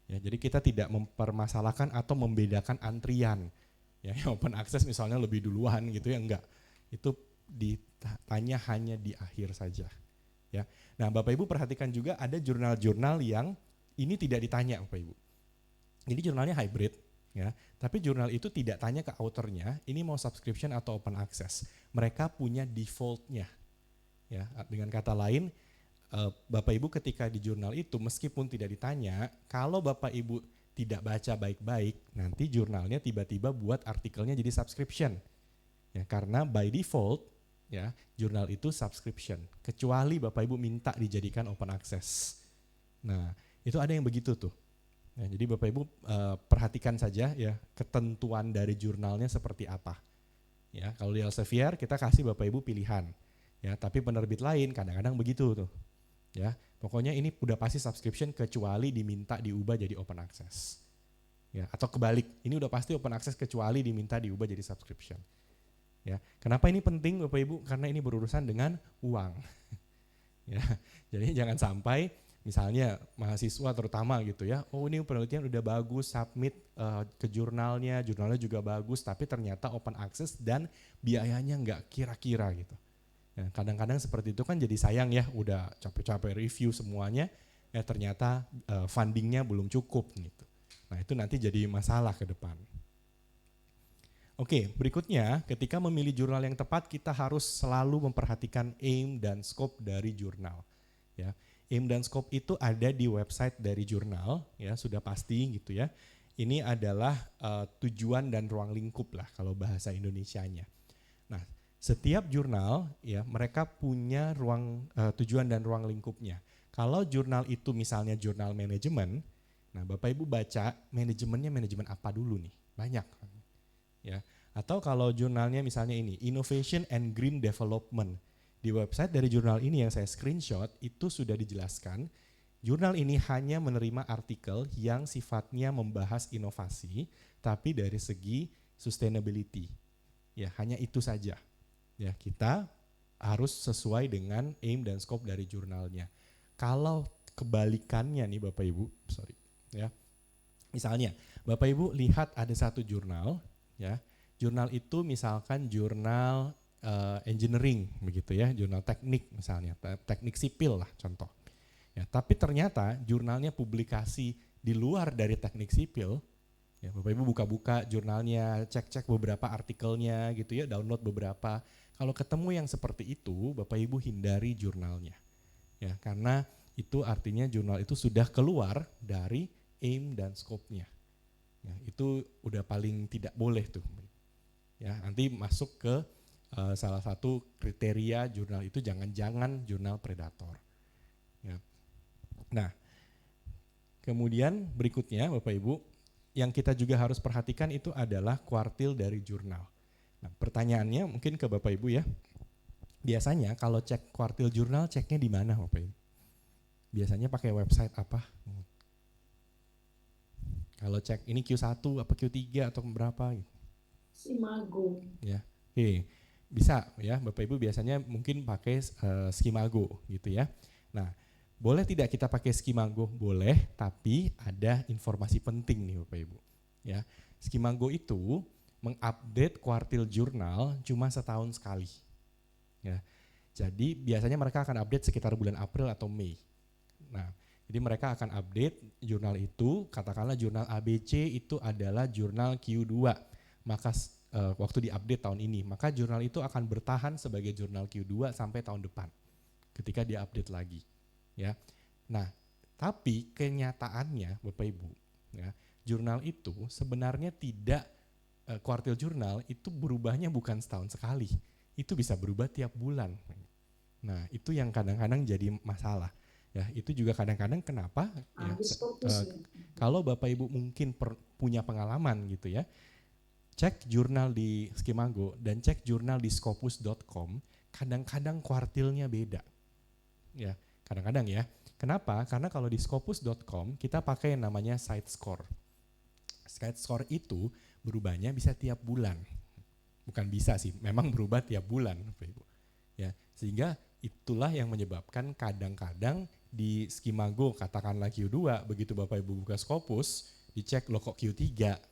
Ya, jadi kita tidak mempermasalahkan atau membedakan antrian. Ya, yang open access misalnya lebih duluan gitu ya, enggak. Itu ditanya hanya di akhir saja. Ya. Nah, Bapak Ibu perhatikan juga ada jurnal-jurnal yang ini tidak ditanya Bapak Ibu. Jadi jurnalnya hybrid ya, tapi jurnal itu tidak tanya ke authornya ini mau subscription atau open access. Mereka punya defaultnya. Ya, dengan kata lain Bapak Ibu ketika di jurnal itu meskipun tidak ditanya, kalau Bapak Ibu tidak baca baik-baik, nanti jurnalnya tiba-tiba buat artikelnya jadi subscription. Ya, karena by default ya, jurnal itu subscription, kecuali Bapak Ibu minta dijadikan open access. Nah, itu ada yang begitu tuh. Nah, jadi Bapak Ibu perhatikan saja ya ketentuan dari jurnalnya seperti apa. Ya, kalau di Elsevier kita kasih Bapak Ibu pilihan. Ya, tapi penerbit lain kadang-kadang begitu tuh. Ya, pokoknya ini udah pasti subscription kecuali diminta diubah jadi open access. Ya, atau kebalik, ini udah pasti open access kecuali diminta diubah jadi subscription. Ya, kenapa ini penting Bapak Ibu? Karena ini berurusan dengan uang. Ya, jadi jangan sampai misalnya mahasiswa terutama gitu ya, oh ini penelitian udah bagus, submit ke jurnalnya juga bagus, tapi ternyata open access dan biayanya nggak kira-kira gitu. Ya, kadang-kadang seperti itu kan jadi sayang ya, udah capek-capek review semuanya, ternyata fundingnya belum cukup gitu. Nah itu nanti jadi masalah ke depan. Oke, berikutnya ketika memilih jurnal yang tepat kita harus selalu memperhatikan aim dan scope dari jurnal. Ya, aim dan scope itu ada di website dari jurnal, ya sudah pasti gitu ya. Ini adalah tujuan dan ruang lingkup lah kalau bahasa Indonesianya. Nah, setiap jurnal ya mereka punya ruang tujuan dan ruang lingkupnya. Kalau jurnal itu misalnya jurnal manajemen, nah Bapak Ibu baca manajemennya manajemen apa dulu nih? Banyak. Ya, atau kalau jurnalnya misalnya ini Innovation and Green Development, di website dari jurnal ini yang saya screenshot itu sudah dijelaskan jurnal ini hanya menerima artikel yang sifatnya membahas inovasi tapi dari segi sustainability. Ya, hanya itu saja. Ya, kita harus sesuai dengan aim dan scope dari jurnalnya. Kalau kebalikannya nih Bapak Ibu, ya. Misalnya Bapak Ibu lihat ada satu jurnal. Ya, jurnal itu misalkan jurnal engineering begitu ya, jurnal teknik misalnya, teknik sipil lah contoh. Ya, tapi ternyata jurnalnya publikasi di luar dari teknik sipil. Ya, Bapak Ibu buka-buka jurnalnya, cek-cek beberapa artikelnya gitu ya, download beberapa. Kalau ketemu yang seperti itu, Bapak Ibu hindari jurnalnya. Ya, karena itu artinya jurnal itu sudah keluar dari aim dan scope-nya. Ya, itu udah paling tidak boleh tuh. Ya, nanti masuk ke salah satu kriteria jurnal itu jangan-jangan jurnal predator. Ya. Nah, kemudian berikutnya Bapak Ibu, yang kita juga harus perhatikan itu adalah kuartil dari jurnal. Nah, pertanyaannya mungkin ke Bapak Ibu ya, biasanya kalau cek kuartil jurnal ceknya di mana Bapak Ibu? Biasanya pakai website apa? Kalau cek ini Q1 apa Q3 atau berapa gitu. Skimago. Ya. Oke. Bisa ya, Bapak Ibu biasanya mungkin pakai Skimago gitu ya. Nah, boleh tidak kita pakai Skimago? Boleh, tapi ada informasi penting nih Bapak Ibu. Ya. Skimago itu mengupdate kuartil jurnal cuma setahun sekali. Ya. Jadi biasanya mereka akan update sekitar bulan April atau Mei. Nah, Jadi mereka akan update jurnal itu, katakanlah jurnal ABC itu adalah jurnal Q2. Maka waktu diupdate tahun ini, maka jurnal itu akan bertahan sebagai jurnal Q2 sampai tahun depan ketika diupdate lagi. Ya. Nah, tapi kenyataannya Bapak Ibu, ya, jurnal itu sebenarnya tidak kuartil jurnal itu berubahnya bukan setahun sekali, itu bisa berubah tiap bulan. Nah, itu yang kadang-kadang jadi masalah. Ya, itu juga kadang-kadang kenapa ya, kalau Bapak Ibu mungkin punya pengalaman gitu ya, cek jurnal di Skimago dan cek jurnal di scopus.com, kadang-kadang kuartilnya beda. Ya, kadang-kadang ya. Kenapa? Karena kalau di scopus.com kita pakai yang namanya site score. Site score itu berubahnya bisa tiap bulan. Bukan bisa sih, memang berubah tiap bulan, Bapak Ibu. Ya, sehingga itulah yang menyebabkan kadang-kadang di Skimago katakanlah Q2, begitu Bapak Ibu buka Scopus, dicek lo kok Q3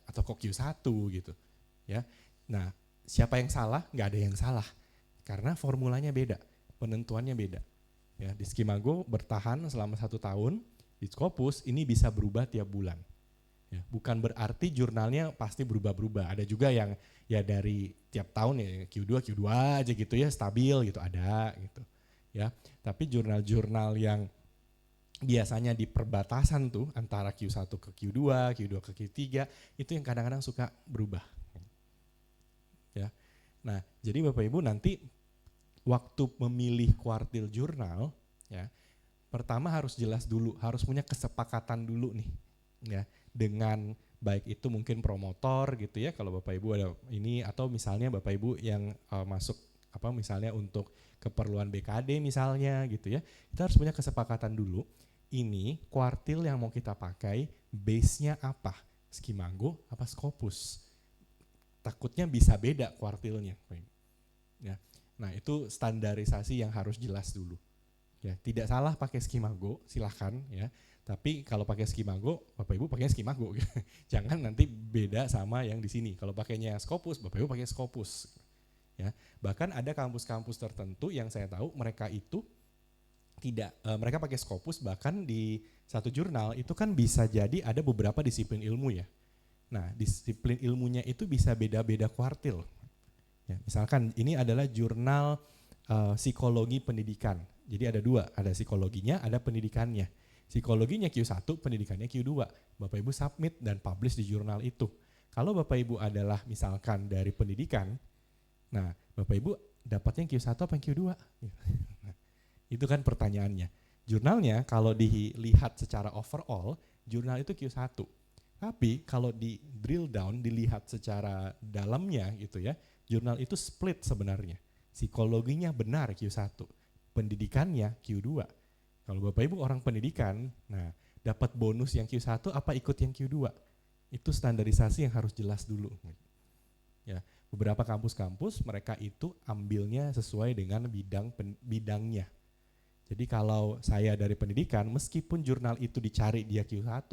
atau kok Q1 gitu. Ya. Nah, siapa yang salah? Nggak ada yang salah. Karena formulanya beda, penentuannya beda. Ya, di Skimago bertahan selama 1 tahun, di Scopus ini bisa berubah tiap bulan. Ya, bukan berarti jurnalnya pasti berubah-berubah. Ada juga yang ya dari tiap tahun ya Q2 aja gitu ya, stabil gitu, ada gitu. Ya, tapi jurnal-jurnal yang biasanya di perbatasan tuh antara Q1 ke Q2, Q2 ke Q3 itu yang kadang-kadang suka berubah. Ya. Nah, jadi Bapak Ibu nanti waktu memilih kuartil jurnal ya, pertama harus jelas dulu, harus punya kesepakatan dulu nih ya dengan baik itu mungkin promotor gitu ya, kalau Bapak Ibu ada ini, atau misalnya Bapak Ibu yang masuk apa misalnya untuk keperluan BKD misalnya gitu ya, kita harus punya kesepakatan dulu, ini kuartil yang mau kita pakai base-nya apa, Skimago apa Scopus, takutnya bisa beda kuartilnya ya. Nah, itu standarisasi yang harus jelas dulu. Ya, tidak salah pakai Skimago, silahkan ya. Tapi kalau pakai Skimago, Bapak Ibu pakai Skimago. Jangan nanti beda sama yang di sini. Kalau pakainya Scopus, Bapak Ibu pakai Scopus. Ya, bahkan ada kampus-kampus tertentu yang saya tahu mereka itu tidak, mereka pakai Scopus, bahkan di satu jurnal itu kan bisa jadi ada beberapa disiplin ilmu ya. Nah, disiplin ilmunya itu bisa beda-beda kuartil. Ya, misalkan ini adalah jurnal psikologi pendidikan. Jadi ada 2, ada psikologinya, ada pendidikannya. Psikologinya Q1, pendidikannya Q2. Bapak Ibu submit dan publish di jurnal itu. Kalau Bapak Ibu adalah misalkan dari pendidikan, nah Bapak Ibu dapatnya Q1 apa Q2? Nah, itu kan pertanyaannya. Jurnalnya kalau dilihat secara overall, jurnal itu Q1. Tapi kalau di drill down, dilihat secara dalamnya gitu ya, jurnal itu split sebenarnya. Psikologinya benar Q1, pendidikannya Q2. Kalau Bapak Ibu orang pendidikan, nah dapat bonus yang Q1 apa ikut yang Q2? Itu standarisasi yang harus jelas dulu. Ya, beberapa kampus-kampus mereka itu ambilnya sesuai dengan bidangnya. Jadi kalau saya dari pendidikan, meskipun jurnal itu dicari dia Q1,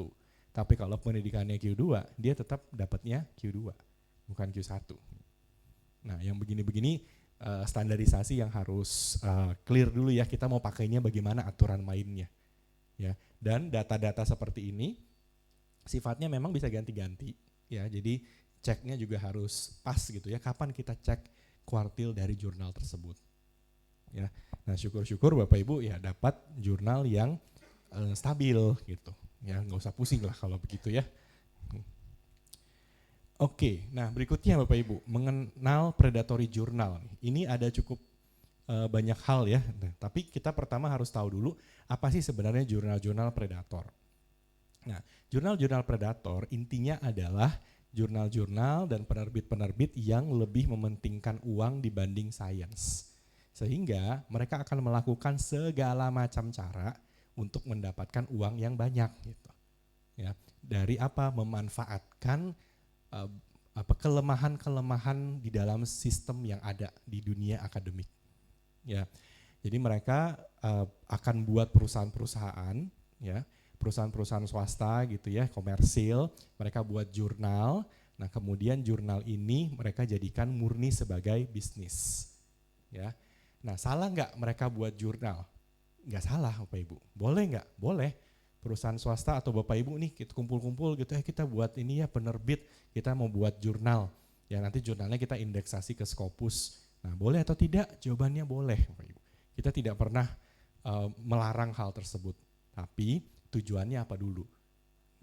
tapi kalau pendidikannya Q2, dia tetap dapatnya Q2, bukan Q1. Nah, yang begini-begini standarisasi yang harus clear dulu ya, kita mau pakainya bagaimana aturan mainnya. Ya, dan data-data seperti ini sifatnya memang bisa ganti-ganti ya. Jadi ceknya juga harus pas gitu ya, kapan kita cek kuartil dari jurnal tersebut. Ya. Nah, syukur-syukur Bapak Ibu ya dapat jurnal yang stabil gitu. Ya, nggak usah pusing lah kalau begitu ya. Oke, nah berikutnya Bapak Ibu, mengenal predatory journal. Ini ada cukup banyak hal ya, nah, tapi kita pertama harus tahu dulu apa sih sebenarnya jurnal-jurnal predator. Nah, jurnal-jurnal predator intinya adalah jurnal-jurnal dan penerbit-penerbit yang lebih mementingkan uang dibanding sains. Sehingga mereka akan melakukan segala macam cara untuk mendapatkan uang yang banyak gitu. Ya, dari apa? Memanfaatkan kelemahan-kelemahan di dalam sistem yang ada di dunia akademik. Ya, jadi mereka akan buat perusahaan-perusahaan, ya, perusahaan-perusahaan swasta gitu ya, komersil, mereka buat jurnal. Nah, kemudian jurnal ini mereka jadikan murni sebagai bisnis. Ya, nah salah nggak mereka buat jurnal? Nggak salah, Bapak Ibu. Boleh nggak? Boleh. perusahaan swasta atau Bapak Ibu nih kita kumpul-kumpul gitu, kita buat ini ya penerbit, kita mau buat jurnal. Ya nanti jurnalnya kita indeksasi ke Scopus. Nah boleh atau tidak? Jawabannya boleh Bapak Ibu. Kita tidak pernah melarang hal tersebut. Tapi tujuannya apa dulu?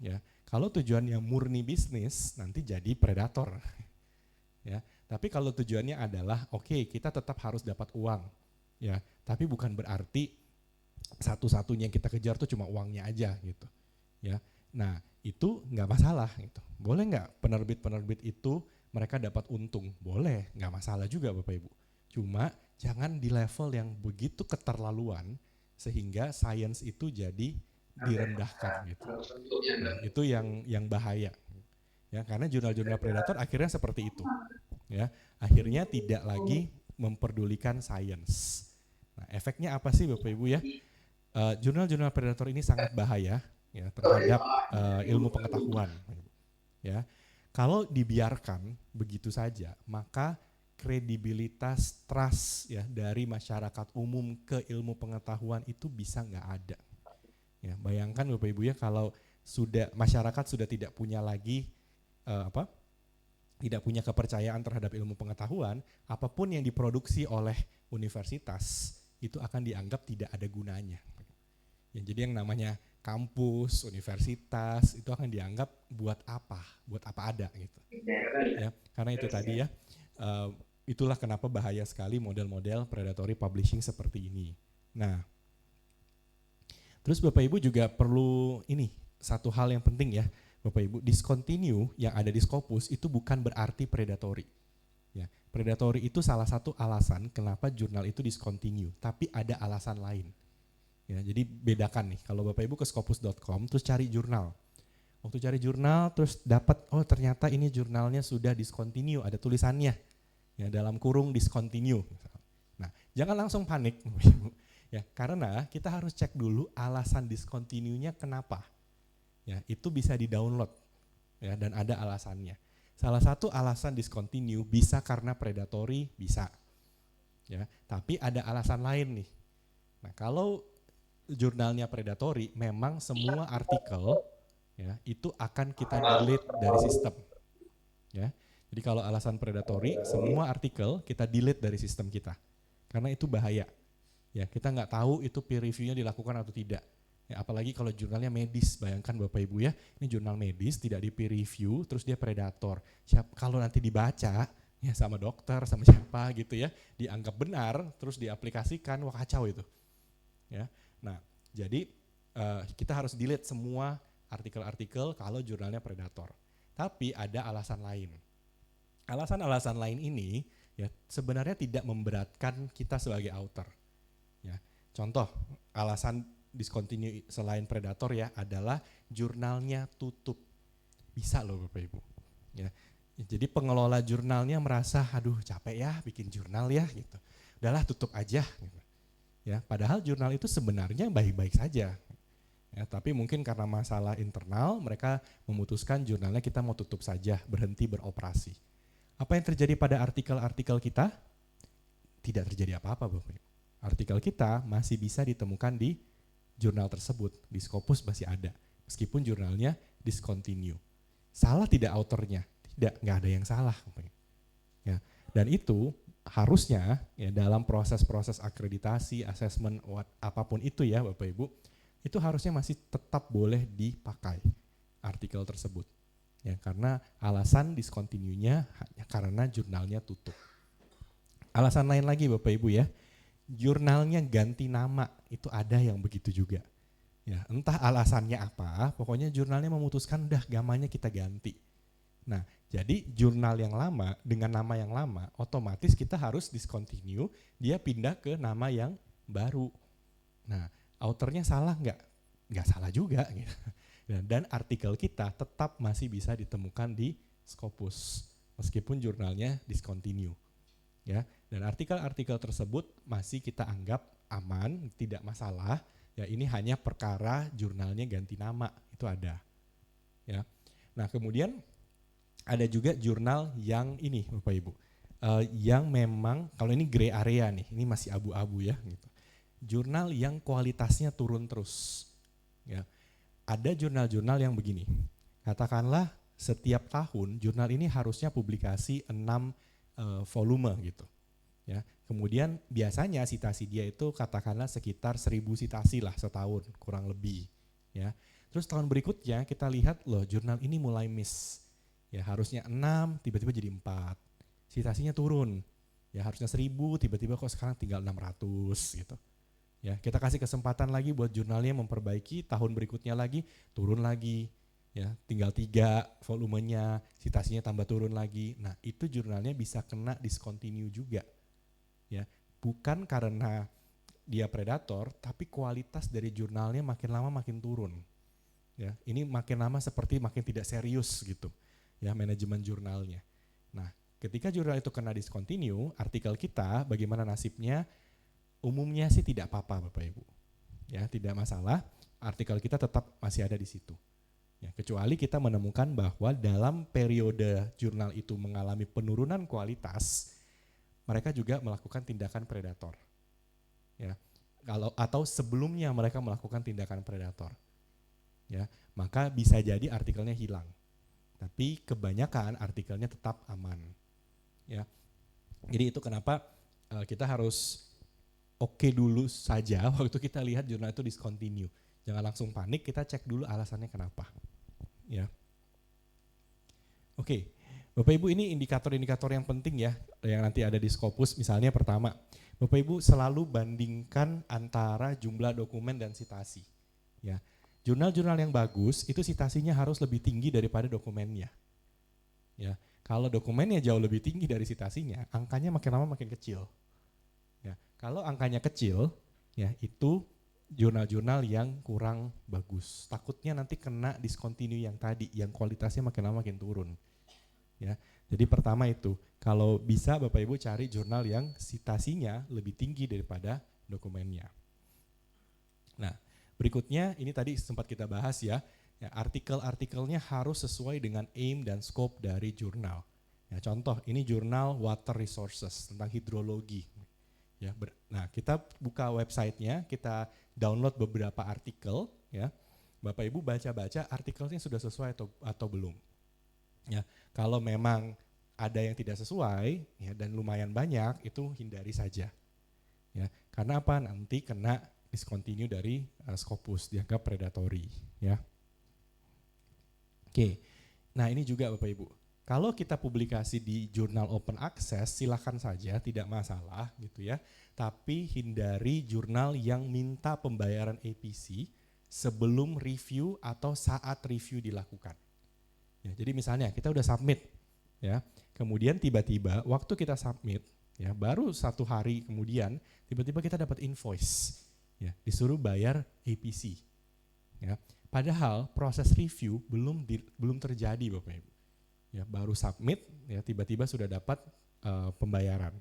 Ya, kalau tujuannya murni bisnis nanti jadi predator. Ya, tapi kalau tujuannya adalah oke, kita tetap harus dapat uang. Ya, tapi bukan berarti satu-satunya yang kita kejar tuh cuma uangnya aja gitu. Ya. Nah, itu nggak masalah gitu. Boleh nggak penerbit-penerbit itu mereka dapat untung? Boleh, nggak masalah juga Bapak Ibu. Cuma jangan di level yang begitu keterlaluan sehingga sains itu jadi direndahkan gitu. Nah, itu yang bahaya. Ya, karena jurnal-jurnal predator akhirnya seperti itu. Ya, akhirnya tidak lagi memperdulikan sains. Nah, efeknya apa sih Bapak Ibu ya? Jurnal-jurnal predator ini sangat bahaya ya terhadap ilmu pengetahuan. Ya, kalau dibiarkan begitu saja, maka kredibilitas trust ya dari masyarakat umum ke ilmu pengetahuan itu bisa nggak ada. Ya, bayangkan Bapak Ibu ya kalau masyarakat sudah tidak punya lagi tidak punya kepercayaan terhadap ilmu pengetahuan, apapun yang diproduksi oleh universitas itu akan dianggap tidak ada gunanya. Ya, jadi yang namanya kampus, universitas itu akan dianggap buat apa ada gitu. Ya, karena itu tadi ya, itulah kenapa bahaya sekali model-model predatory publishing seperti ini. Nah, terus Bapak Ibu juga perlu satu hal yang penting ya, Bapak Ibu, discontinue yang ada di Scopus itu bukan berarti predatory. Ya, predatory itu salah satu alasan kenapa jurnal itu discontinue, tapi ada alasan lain. Ya, jadi bedakan nih, kalau Bapak Ibu ke scopus.com terus cari jurnal. Waktu cari jurnal terus dapat, oh ternyata ini jurnalnya sudah discontinue, ada tulisannya ya dalam kurung discontinue. Nah, jangan langsung panik Bapak Ibu. Ya, karena kita harus cek dulu alasan discontinue-nya kenapa. Ya, itu bisa di-download ya dan ada alasannya. Salah satu alasan discontinue bisa karena predatory, bisa. Ya, tapi ada alasan lain nih. Nah, kalau jurnalnya predatory, memang semua artikel ya itu akan kita delete dari sistem. Ya. Jadi kalau alasan predatory, semua artikel kita delete dari sistem kita. Karena itu bahaya. Ya, kita nggak tahu itu peer review-nya dilakukan atau tidak. Ya, apalagi kalau jurnalnya medis, bayangkan Bapak Ibu ya, ini jurnal medis tidak di peer review, terus dia predator. Kalau nanti dibaca ya sama dokter, sama siapa gitu ya, dianggap benar, terus diaplikasikan, wah kacau itu. Ya, nah jadi kita harus delete semua artikel-artikel kalau jurnalnya predator. Tapi ada alasan lain. Alasan-alasan lain ini ya sebenarnya tidak memberatkan kita sebagai author. Ya, contoh alasan discontinue selain predator ya adalah jurnalnya tutup. Bisa loh Bapak Ibu. Ya, jadi pengelola jurnalnya merasa aduh capek ya bikin jurnal ya gitu. Udahlah tutup aja gitu. Ya, padahal jurnal itu sebenarnya baik-baik saja. Ya, tapi mungkin karena masalah internal mereka memutuskan jurnalnya kita mau tutup saja, berhenti beroperasi. Apa yang terjadi pada artikel-artikel kita? Tidak terjadi apa-apa Bapak Ibu. Artikel kita masih bisa ditemukan di jurnal tersebut, di Scopus masih ada. Meskipun jurnalnya discontinue. Salah tidak autornya? Tidak, nggak ada yang salah. Ya, dan itu harusnya ya dalam proses-proses akreditasi, asesmen, apapun itu ya Bapak Ibu, itu harusnya masih tetap boleh dipakai artikel tersebut. Ya, karena alasan discontinue-nya hanya karena jurnalnya tutup. Alasan lain lagi Bapak Ibu ya, jurnalnya ganti nama, itu ada yang begitu juga. Ya, entah alasannya apa, pokoknya jurnalnya memutuskan udah gamanya kita ganti. Nah, jadi jurnal yang lama dengan nama yang lama, otomatis kita harus discontinue, dia pindah ke nama yang baru. Nah, autornya salah nggak? Nggak salah juga. Gitu. Dan artikel kita tetap masih bisa ditemukan di Scopus, meskipun jurnalnya discontinue. Ya, dan artikel-artikel tersebut masih kita anggap aman, tidak masalah. Ya, ini hanya perkara jurnalnya ganti nama, itu ada. Ya. Nah, kemudian ada juga jurnal yang ini Bapak Ibu, yang memang kalau ini gray area nih, ini masih abu-abu ya gitu. Jurnal yang kualitasnya turun terus. Ya. ada jurnal-jurnal yang begini. Katakanlah setiap tahun jurnal ini harusnya publikasi 6 volume gitu. Ya, kemudian biasanya citasi dia itu katakanlah sekitar 1000 citasi lah setahun kurang lebih. Ya, terus tahun berikutnya kita lihat loh jurnal ini mulai miss. Ya harusnya 6 tiba-tiba jadi 4. Citasinya turun. Ya harusnya 1000 tiba-tiba kok sekarang tinggal 600 gitu. Ya, kita kasih kesempatan lagi buat jurnalnya memperbaiki, tahun berikutnya lagi turun lagi. Ya, tinggal 3 volumenya, citasinya tambah turun lagi. Nah, itu jurnalnya bisa kena discontinue juga. Ya, bukan karena dia predator, tapi kualitas dari jurnalnya makin lama makin turun. Ya, ini makin lama seperti makin tidak serius gitu. Ya, manajemen jurnalnya. Nah, ketika jurnal itu kena discontinue, artikel kita bagaimana nasibnya? Umumnya sih tidak apa-apa Bapak Ibu. Ya, tidak masalah, artikel kita tetap masih ada di situ. Ya, kecuali kita menemukan bahwa dalam periode jurnal itu mengalami penurunan kualitas, mereka juga melakukan tindakan predator. Ya, atau sebelumnya mereka melakukan tindakan predator. Ya, maka bisa jadi artikelnya hilang. Tapi kebanyakan artikelnya tetap aman. Ya. Jadi itu kenapa kita harus oke dulu saja waktu kita lihat jurnal itu discontinue. Jangan langsung panik, kita cek dulu alasannya kenapa. Ya. Oke, Bapak Ibu ini indikator-indikator yang penting ya, yang nanti ada di Scopus. Misalnya pertama, Bapak Ibu selalu bandingkan antara jumlah dokumen dan citasi. Ya, jurnal-jurnal yang bagus itu citasinya harus lebih tinggi daripada dokumennya. Ya, kalau dokumennya jauh lebih tinggi dari citasinya, angkanya makin lama makin kecil. Ya, kalau angkanya kecil, ya itu jurnal-jurnal yang kurang bagus. Takutnya nanti kena discontinue yang tadi, yang kualitasnya makin lama makin turun. Ya, jadi pertama itu, kalau bisa Bapak Ibu cari jurnal yang citasinya lebih tinggi daripada dokumennya. Nah, berikutnya ini tadi sempat kita bahas ya artikel-artikelnya harus sesuai dengan aim dan scope dari jurnal. Ya, contoh, ini jurnal Water Resources tentang hidrologi. Ya, nah kita buka websitenya, kita download beberapa artikel, ya. Bapak Ibu baca-baca artikelnya sudah sesuai atau belum. Ya, kalau memang ada yang tidak sesuai, ya, dan lumayan banyak, itu hindari saja. Ya, karena apa? Nanti kena discontinue dari Scopus, dianggap predatory. Ya. Oke, nah ini juga Bapak Ibu. Kalau kita publikasi di jurnal open access, silakan saja, tidak masalah gitu ya. Tapi hindari jurnal yang minta pembayaran APC sebelum review atau saat review dilakukan. Ya, jadi misalnya kita udah submit, ya, kemudian tiba-tiba waktu kita submit, ya, baru 1 hari kemudian tiba-tiba kita dapat invoice, ya, disuruh bayar APC. Ya, padahal proses review belum terjadi Bapak Ibu. Ya, baru submit, ya tiba-tiba sudah dapat pembayaran.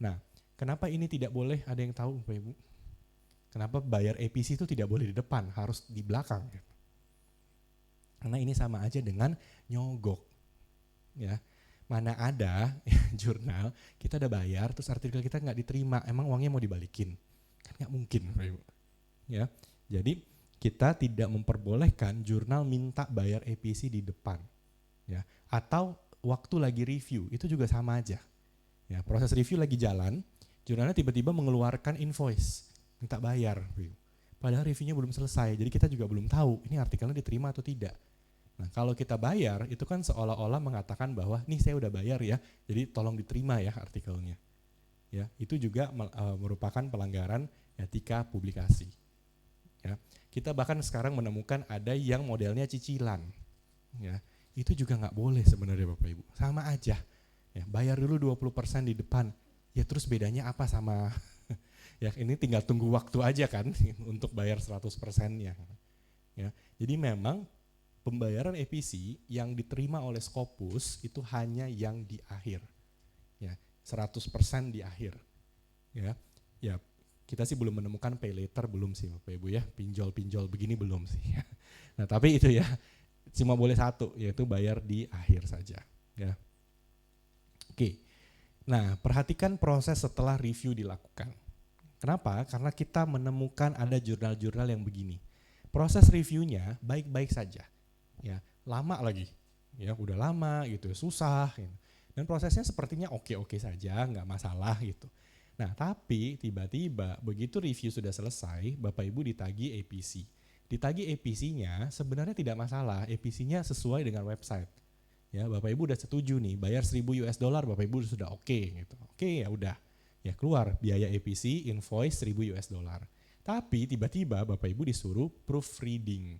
Nah, kenapa ini tidak boleh? Ada yang tahu Bapak Ibu? Kenapa bayar APC itu tidak boleh di depan, harus di belakang? Karena ini sama aja dengan nyogok. Ya, mana ada jurnal kita udah bayar, terus artikel kita nggak diterima, emang uangnya mau dibalikin? Kan nggak mungkin Bapak Ibu. Ya, jadi kita tidak memperbolehkan jurnal minta bayar APC di depan. Ya, atau waktu lagi review, itu juga sama aja. Ya, proses review lagi jalan, jurnalnya tiba-tiba mengeluarkan invoice, minta bayar. Padahal reviewnya belum selesai, jadi kita juga belum tahu ini artikelnya diterima atau tidak. Nah, kalau kita bayar, itu kan seolah-olah mengatakan bahwa nih saya udah bayar ya, jadi tolong diterima ya artikelnya. Ya, itu juga merupakan pelanggaran etika publikasi. Ya, kita bahkan sekarang menemukan ada yang modelnya cicilan. Ya, itu juga nggak boleh sebenarnya Bapak Ibu, sama aja. Ya, bayar dulu 20% di depan, ya terus bedanya apa sama, ya ini tinggal tunggu waktu aja kan untuk bayar 100%-nya. Ya, jadi memang pembayaran APC yang diterima oleh Scopus itu hanya yang di akhir, ya 100% di akhir. Ya, ya kita sih belum menemukan pay later, belum sih Bapak Ibu ya, pinjol-pinjol begini belum sih. Nah tapi itu ya, cuma boleh satu, yaitu bayar di akhir saja. Ya. Oke, nah perhatikan proses setelah review dilakukan. Kenapa? Karena kita menemukan ada jurnal-jurnal yang begini. proses reviewnya baik-baik saja, ya lama lagi, ya udah lama gitu, susah, gitu. Dan prosesnya sepertinya oke-oke saja, nggak masalah gitu. Nah tapi tiba-tiba begitu review sudah selesai, Bapak Ibu ditagih APC. Ditagih APC-nya sebenarnya tidak masalah, APC-nya sesuai dengan website. Ya Bapak Ibu udah setuju nih, bayar $1.000 Bapak Ibu sudah oke gitu. Oke ya udah, ya keluar biaya APC invoice $1.000. Tapi tiba-tiba Bapak Ibu disuruh proofreading.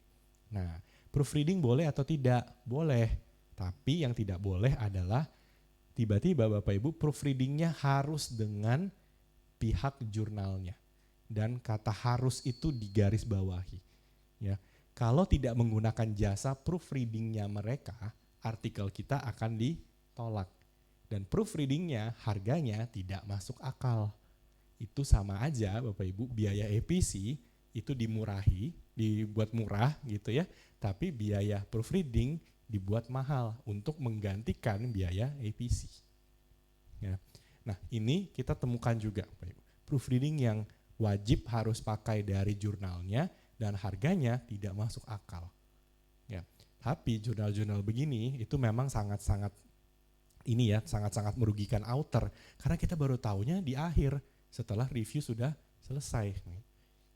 Nah, proofreading boleh atau tidak? Boleh. Tapi yang tidak boleh adalah tiba-tiba Bapak Ibu proofreadingnya harus dengan pihak jurnalnya. Dan kata harus itu digaris bawahi. Ya, kalau tidak menggunakan jasa proofreadingnya mereka, artikel kita akan ditolak. Dan proofreadingnya harganya tidak masuk akal. Itu sama aja Bapak Ibu, biaya APC itu dimurahi, dibuat murah gitu ya, tapi biaya proofreading dibuat mahal untuk menggantikan biaya APC. Ya. Nah ini kita temukan juga Bapak Ibu, proofreading yang wajib harus pakai dari jurnalnya dan harganya tidak masuk akal. Ya. Tapi jurnal-jurnal begini itu memang sangat-sangat ini ya, sangat-sangat merugikan author karena kita baru tahunya di akhir setelah review sudah selesai.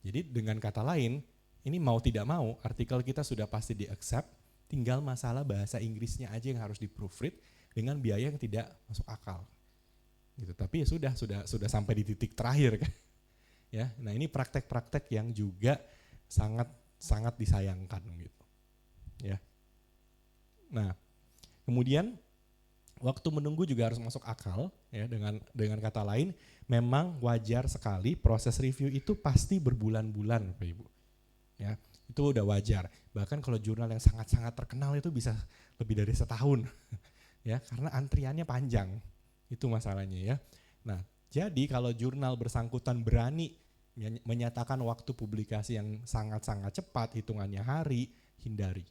Jadi dengan kata lain, ini mau tidak mau artikel kita sudah pasti di-accept, tinggal masalah bahasa Inggrisnya aja yang harus di-proofread dengan biaya yang tidak masuk akal. Gitu. Tapi ya sudah sampai di titik terakhir kan. Ya, nah ini praktek-praktek yang juga sangat disayangkan gitu. Ya. Nah, kemudian waktu menunggu juga harus masuk akal ya, dengan kata lain memang wajar sekali proses review itu pasti berbulan-bulan Bapak Ibu. Ya, itu udah wajar. Bahkan kalau jurnal yang sangat-sangat terkenal itu bisa lebih dari setahun. Ya, karena antriannya panjang. Itu masalahnya ya. Nah, jadi kalau jurnal bersangkutan berani menyatakan waktu publikasi yang sangat-sangat cepat, hitungannya hari, hindari.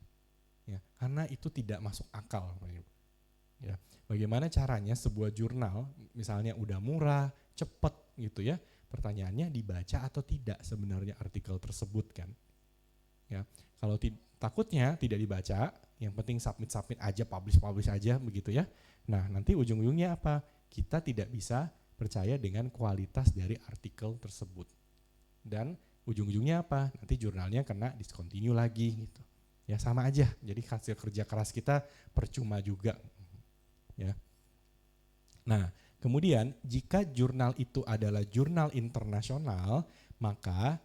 Ya, karena itu tidak masuk akal. Ya, bagaimana caranya sebuah jurnal misalnya udah murah, cepat gitu ya. Pertanyaannya dibaca atau tidak sebenarnya artikel tersebut kan. Ya, kalau takutnya tidak dibaca, yang penting submit aja, publish aja begitu ya. Nah, nanti ujung-ujungnya apa? Kita tidak bisa percaya dengan kualitas dari artikel tersebut. Dan ujung-ujungnya apa? Nanti jurnalnya kena discontinue lagi gitu. Ya sama aja. Jadi hasil kerja keras kita percuma juga. Ya. Nah, kemudian jika jurnal itu adalah jurnal internasional, maka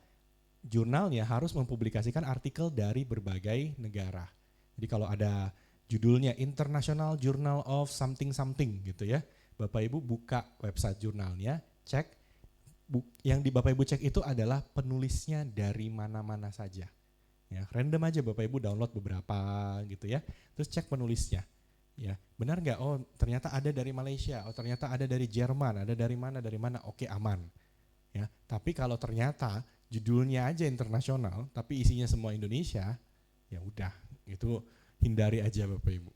jurnalnya harus mempublikasikan artikel dari berbagai negara. Jadi kalau ada judulnya International Journal of Something gitu ya, Bapak Ibu buka website jurnalnya, cek, yang di Bapak Ibu cek itu adalah penulisnya dari mana-mana saja. Ya, random aja Bapak Ibu download beberapa gitu ya, terus cek penulisnya. Ya, benar nggak? Oh ternyata ada dari Malaysia, oh ternyata ada dari Jerman, ada dari mana, oke aman. Ya, tapi kalau ternyata judulnya aja internasional, tapi isinya semua Indonesia, ya udah, itu hindari aja Bapak Ibu.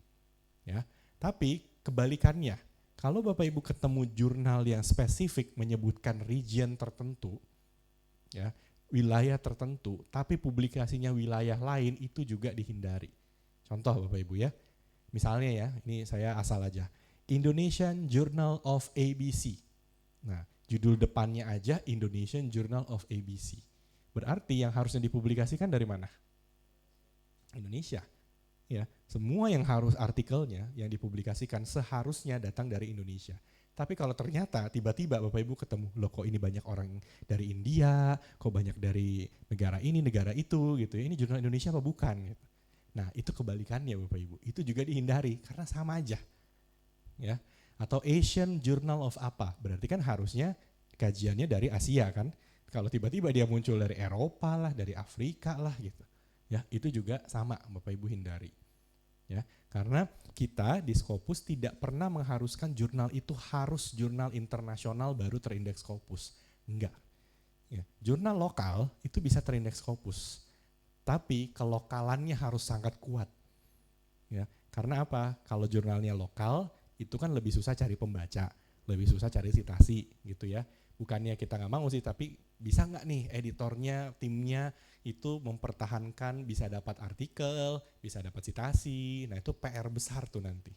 Ya, tapi kebalikannya, kalau Bapak Ibu ketemu jurnal yang spesifik menyebutkan region tertentu, ya, wilayah tertentu, tapi publikasinya wilayah lain, itu juga dihindari. Contoh Bapak Ibu ya, misalnya ya, ini saya asal aja, Indonesian Journal of ABC. Nah, judul depannya aja Indonesian Journal of ABC. Berarti yang harusnya dipublikasikan dari mana? Indonesia. Ya, semua yang harus artikelnya yang dipublikasikan seharusnya datang dari Indonesia. Tapi kalau ternyata tiba-tiba Bapak Ibu ketemu, loh kok ini banyak orang dari India, kok banyak dari negara ini, negara itu gitu ya. Ini jurnal Indonesia apa bukan gitu. Nah, itu kebalikannya Bapak Ibu. Itu juga dihindari karena sama aja. Ya. Atau Asian Journal of apa? Berarti kan harusnya kajiannya dari Asia kan. Kalau tiba-tiba dia muncul dari Eropa lah, dari Afrika lah gitu. Ya, itu juga sama Bapak Ibu hindari. Ya, karena kita di Scopus tidak pernah mengharuskan jurnal itu harus jurnal internasional baru terindeks Scopus. Enggak. Ya, jurnal lokal itu bisa terindeks Scopus. Tapi kelokalannya harus sangat kuat. Ya, karena apa? Kalau jurnalnya lokal itu kan lebih susah cari pembaca, lebih susah cari citasi gitu ya. Bukannya kita nggak mau sih, tapi bisa nggak nih editornya, timnya itu mempertahankan bisa dapat artikel, bisa dapat citasi. Nah itu PR besar tuh nanti.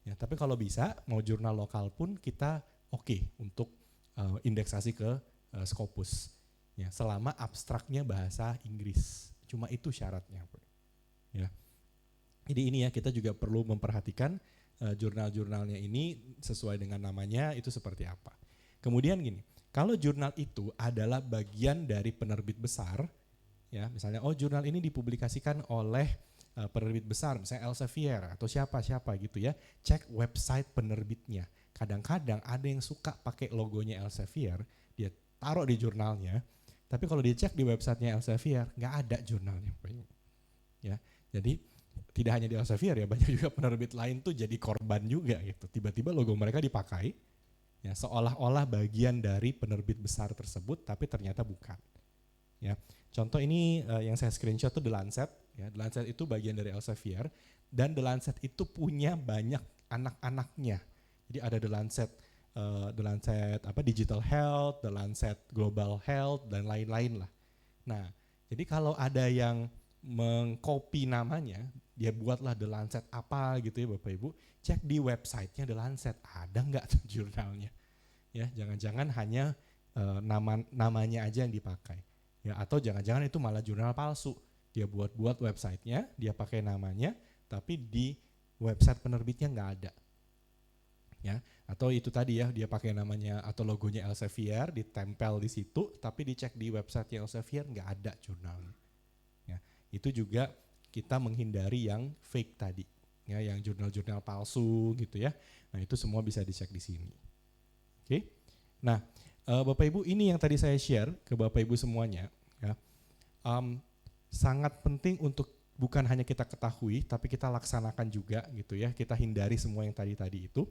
Ya, tapi kalau bisa mau jurnal lokal pun kita oke untuk indeksasi ke Scopus. Ya, selama abstraknya bahasa Inggris. Cuma itu syaratnya. Ya. Jadi ini ya kita juga perlu memperhatikan jurnal-jurnalnya ini sesuai dengan namanya itu seperti apa. Kemudian gini, kalau jurnal itu adalah bagian dari penerbit besar, ya misalnya jurnal ini dipublikasikan oleh penerbit besar, misalnya Elsevier atau siapa gitu ya, cek website penerbitnya. Kadang-kadang ada yang suka pakai logonya Elsevier, dia taruh di jurnalnya, tapi kalau dicek di websitenya Elsevier nggak ada jurnalnya. Ya, jadi tidak hanya di Elsevier ya, banyak juga penerbit lain tuh jadi korban juga gitu. Tiba-tiba logo mereka dipakai, ya seolah-olah bagian dari penerbit besar tersebut, tapi ternyata bukan. Ya, contoh ini yang saya screenshot tuh The Lancet. Ya, The Lancet itu bagian dari Elsevier dan The Lancet itu punya banyak anak-anaknya. Jadi ada The Lancet Digital Health, The Lancet Global Health dan lain-lain lah. Nah, jadi kalau ada yang mengcopy namanya, dia buatlah The Lancet apa gitu ya Bapak Ibu, cek di websitenya The Lancet, ada nggak jurnalnya? Ya, jangan-jangan hanya namanya aja yang dipakai. Ya, atau jangan-jangan itu malah jurnal palsu. Dia buat websitenya, dia pakai namanya, tapi di website penerbitnya nggak ada. Ya, atau itu tadi ya, dia pakai namanya atau logonya Elsevier, ditempel di situ, tapi dicek di website Elsevier nggak ada jurnalnya. Ya, itu juga kita menghindari yang fake tadi, ya, yang jurnal-jurnal palsu gitu ya. Nah itu semua bisa dicek di sini. Oke, nah Bapak Ibu ini yang tadi saya share ke Bapak Ibu semuanya, ya, sangat penting untuk bukan hanya kita ketahui, tapi kita laksanakan juga gitu ya. Kita hindari semua yang tadi itu.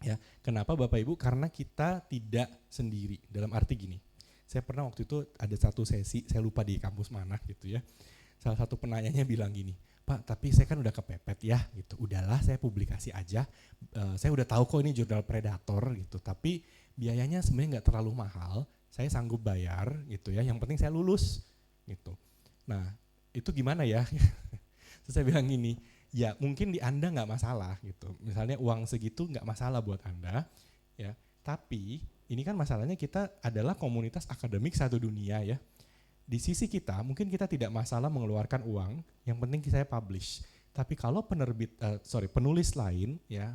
Ya, kenapa Bapak Ibu? Karena kita tidak sendiri. Dalam arti gini, saya pernah waktu itu ada satu sesi, saya lupa di kampus mana gitu ya. Salah satu penanyanya bilang gini, Pak, tapi saya kan udah kepepet ya gitu. Udahlah saya publikasi aja. Saya udah tahu kok ini jurnal Predator gitu, tapi biayanya sebenarnya nggak terlalu mahal. Saya sanggup bayar gitu ya. Yang penting saya lulus gitu. Nah, itu gimana ya? Terus saya bilang gini, ya mungkin di Anda nggak masalah gitu. Misalnya uang segitu nggak masalah buat Anda, ya. Tapi ini kan masalahnya kita adalah komunitas akademik satu dunia ya. Di sisi kita mungkin kita tidak masalah mengeluarkan uang, yang penting saya publish. Tapi kalau penulis lain ya,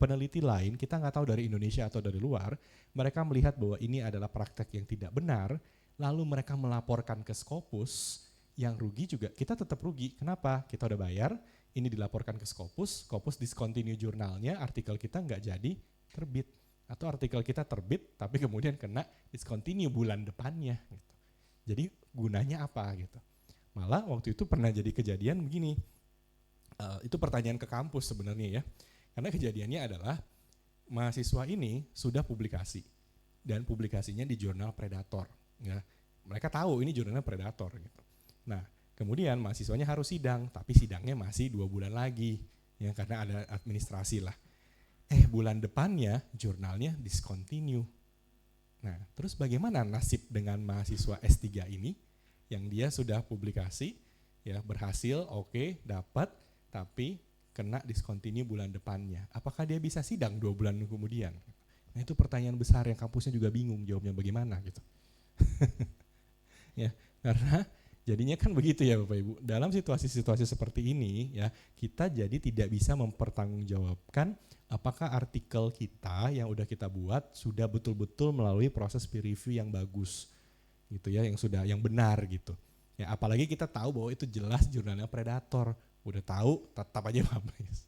peneliti lain, kita nggak tahu dari Indonesia atau dari luar, mereka melihat bahwa ini adalah praktek yang tidak benar, lalu mereka melaporkan ke Scopus, yang rugi juga kita tetap rugi. Kenapa? Kita udah bayar, ini dilaporkan ke Scopus, Scopus discontinue jurnalnya, artikel kita nggak jadi terbit. Atau artikel kita terbit, tapi kemudian kena discontinue bulan depannya. Gitu. Jadi gunanya apa gitu. Malah waktu itu pernah jadi kejadian begini, itu pertanyaan ke kampus sebenarnya ya. Karena kejadiannya adalah mahasiswa ini sudah publikasi dan publikasinya di jurnal Predator. Ya. Mereka tahu ini jurnalnya Predator gitu. Nah kemudian mahasiswanya harus sidang, tapi sidangnya masih 2 bulan lagi ya, karena ada administrasi lah. Bulan depannya jurnalnya discontinue. Nah, terus bagaimana nasib dengan mahasiswa S3 ini yang dia sudah publikasi, ya berhasil, oke, dapat, tapi kena discontinue bulan depannya. Apakah dia bisa sidang 2 bulan kemudian? Nah, itu pertanyaan besar yang kampusnya juga bingung jawabnya bagaimana gitu. Ya, karena jadinya kan begitu ya Bapak Ibu. Dalam situasi-situasi seperti ini ya, kita jadi tidak bisa mempertanggungjawabkan apakah artikel kita yang udah kita buat sudah betul-betul melalui proses peer review yang bagus gitu ya, yang benar gitu. Ya apalagi kita tahu bahwa itu jelas jurnalnya Predator. Udah tahu tetap aja publish.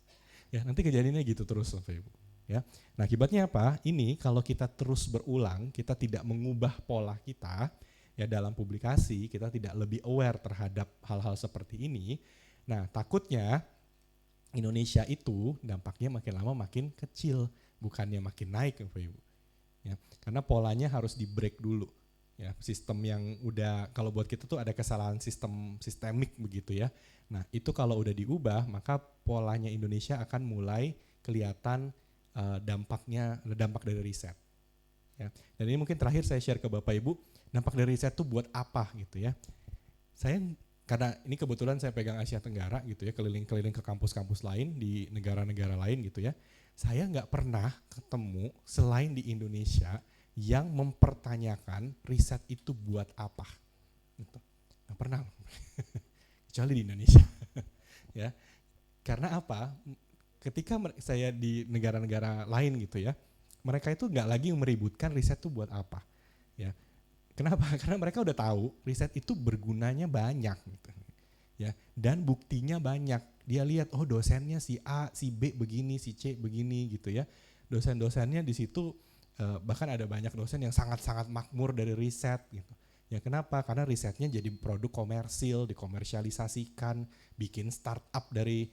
Ya nanti kejadiannya gitu terus Bapak Ibu. Ya. Nah, akibatnya apa? Ini kalau kita terus berulang, kita tidak mengubah pola kita ya dalam publikasi, kita tidak lebih aware terhadap hal-hal seperti ini. Nah, takutnya Indonesia itu dampaknya makin lama makin kecil, bukannya makin naik Bapak Ibu. Ya, karena polanya harus di break dulu. Ya, sistem yang udah kalau buat kita tuh ada kesalahan sistemik begitu ya. Nah, itu kalau udah diubah, maka polanya Indonesia akan mulai kelihatan dampak dari riset. Ya. Dan ini mungkin terakhir saya share ke Bapak Ibu, dampak dari riset itu buat apa gitu ya. Saya karena ini kebetulan saya pegang Asia Tenggara gitu ya, keliling-keliling ke kampus-kampus lain di negara-negara lain gitu ya. Saya nggak pernah ketemu selain di Indonesia yang mempertanyakan riset itu buat apa. Gitu. Nggak pernah, kecuali di Indonesia. Ya, karena apa? Ketika saya di negara-negara lain gitu ya, mereka itu nggak lagi meributkan riset itu buat apa. Ya, kenapa? Karena mereka udah tahu riset itu bergunanya banyak gitu. Ya, dan buktinya banyak. Dia lihat oh dosennya si A, si B begini, si C begini gitu ya. Dosen-dosennya di situ bahkan ada banyak dosen yang sangat-sangat makmur dari riset gitu. Ya kenapa? Karena risetnya jadi produk komersil, dikomersialisasikan, bikin startup dari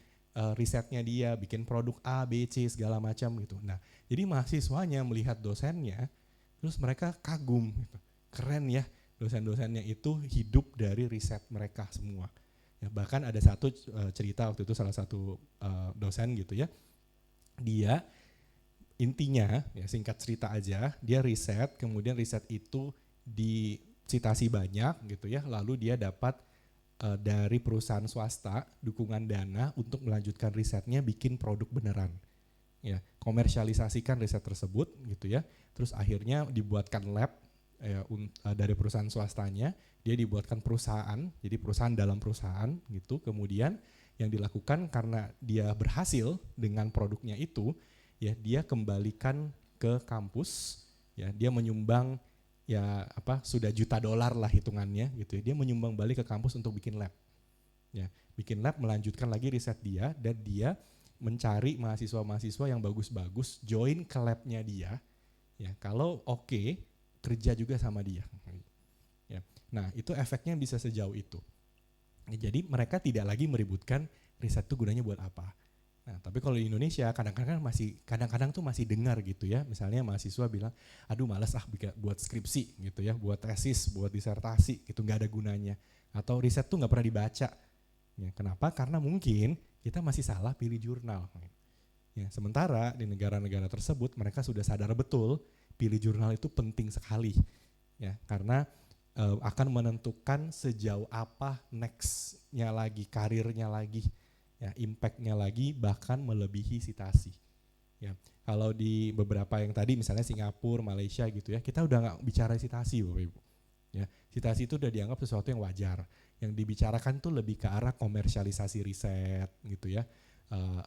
risetnya dia, bikin produk A, B, C segala macam gitu. Nah, jadi mahasiswanya melihat dosennya, terus mereka kagum gitu. Keren ya, dosen-dosennya itu hidup dari riset mereka semua. Ya, bahkan ada satu cerita waktu itu salah satu dosen gitu ya, dia intinya ya singkat cerita aja, dia riset, kemudian riset itu dicitasi banyak gitu ya, lalu dia dapat dari perusahaan swasta dukungan dana untuk melanjutkan risetnya bikin produk beneran. Ya, komersialisasikan riset tersebut gitu ya. Terus akhirnya dibuatkan lab dari perusahaan swastanya, dia dibuatkan perusahaan, jadi perusahaan dalam perusahaan gitu. Kemudian yang dilakukan karena dia berhasil dengan produknya itu, ya dia kembalikan ke kampus, ya dia menyumbang ya sudah $1 juta lah hitungannya gitu ya. Dia menyumbang balik ke kampus untuk bikin lab. Ya, bikin lab melanjutkan lagi riset dia dan dia mencari mahasiswa-mahasiswa yang bagus-bagus join ke labnya dia. Ya, kalau oke, kerja juga sama dia. Ya. Nah, itu efeknya bisa sejauh itu. Ya, jadi mereka tidak lagi meributkan riset itu gunanya buat apa. Nah, tapi kalau di Indonesia kadang-kadang tuh masih dengar gitu ya. Misalnya mahasiswa bilang, "Aduh, malas buat skripsi gitu ya, buat tesis, buat disertasi, gitu nggak ada gunanya." Atau riset tuh nggak pernah dibaca. Ya, kenapa? Karena mungkin kita masih salah pilih jurnal. Ya, sementara di negara-negara tersebut mereka sudah sadar betul pilih jurnal itu penting sekali, ya karena akan menentukan sejauh apa next-nya lagi, karirnya lagi, ya impact-nya lagi bahkan melebihi citasi. Ya, kalau di beberapa yang tadi misalnya Singapura, Malaysia gitu ya, kita udah nggak bicara citasi Bapak Ibu. Ya, citasi itu udah dianggap sesuatu yang wajar. Yang dibicarakan tuh lebih ke arah komersialisasi riset gitu ya.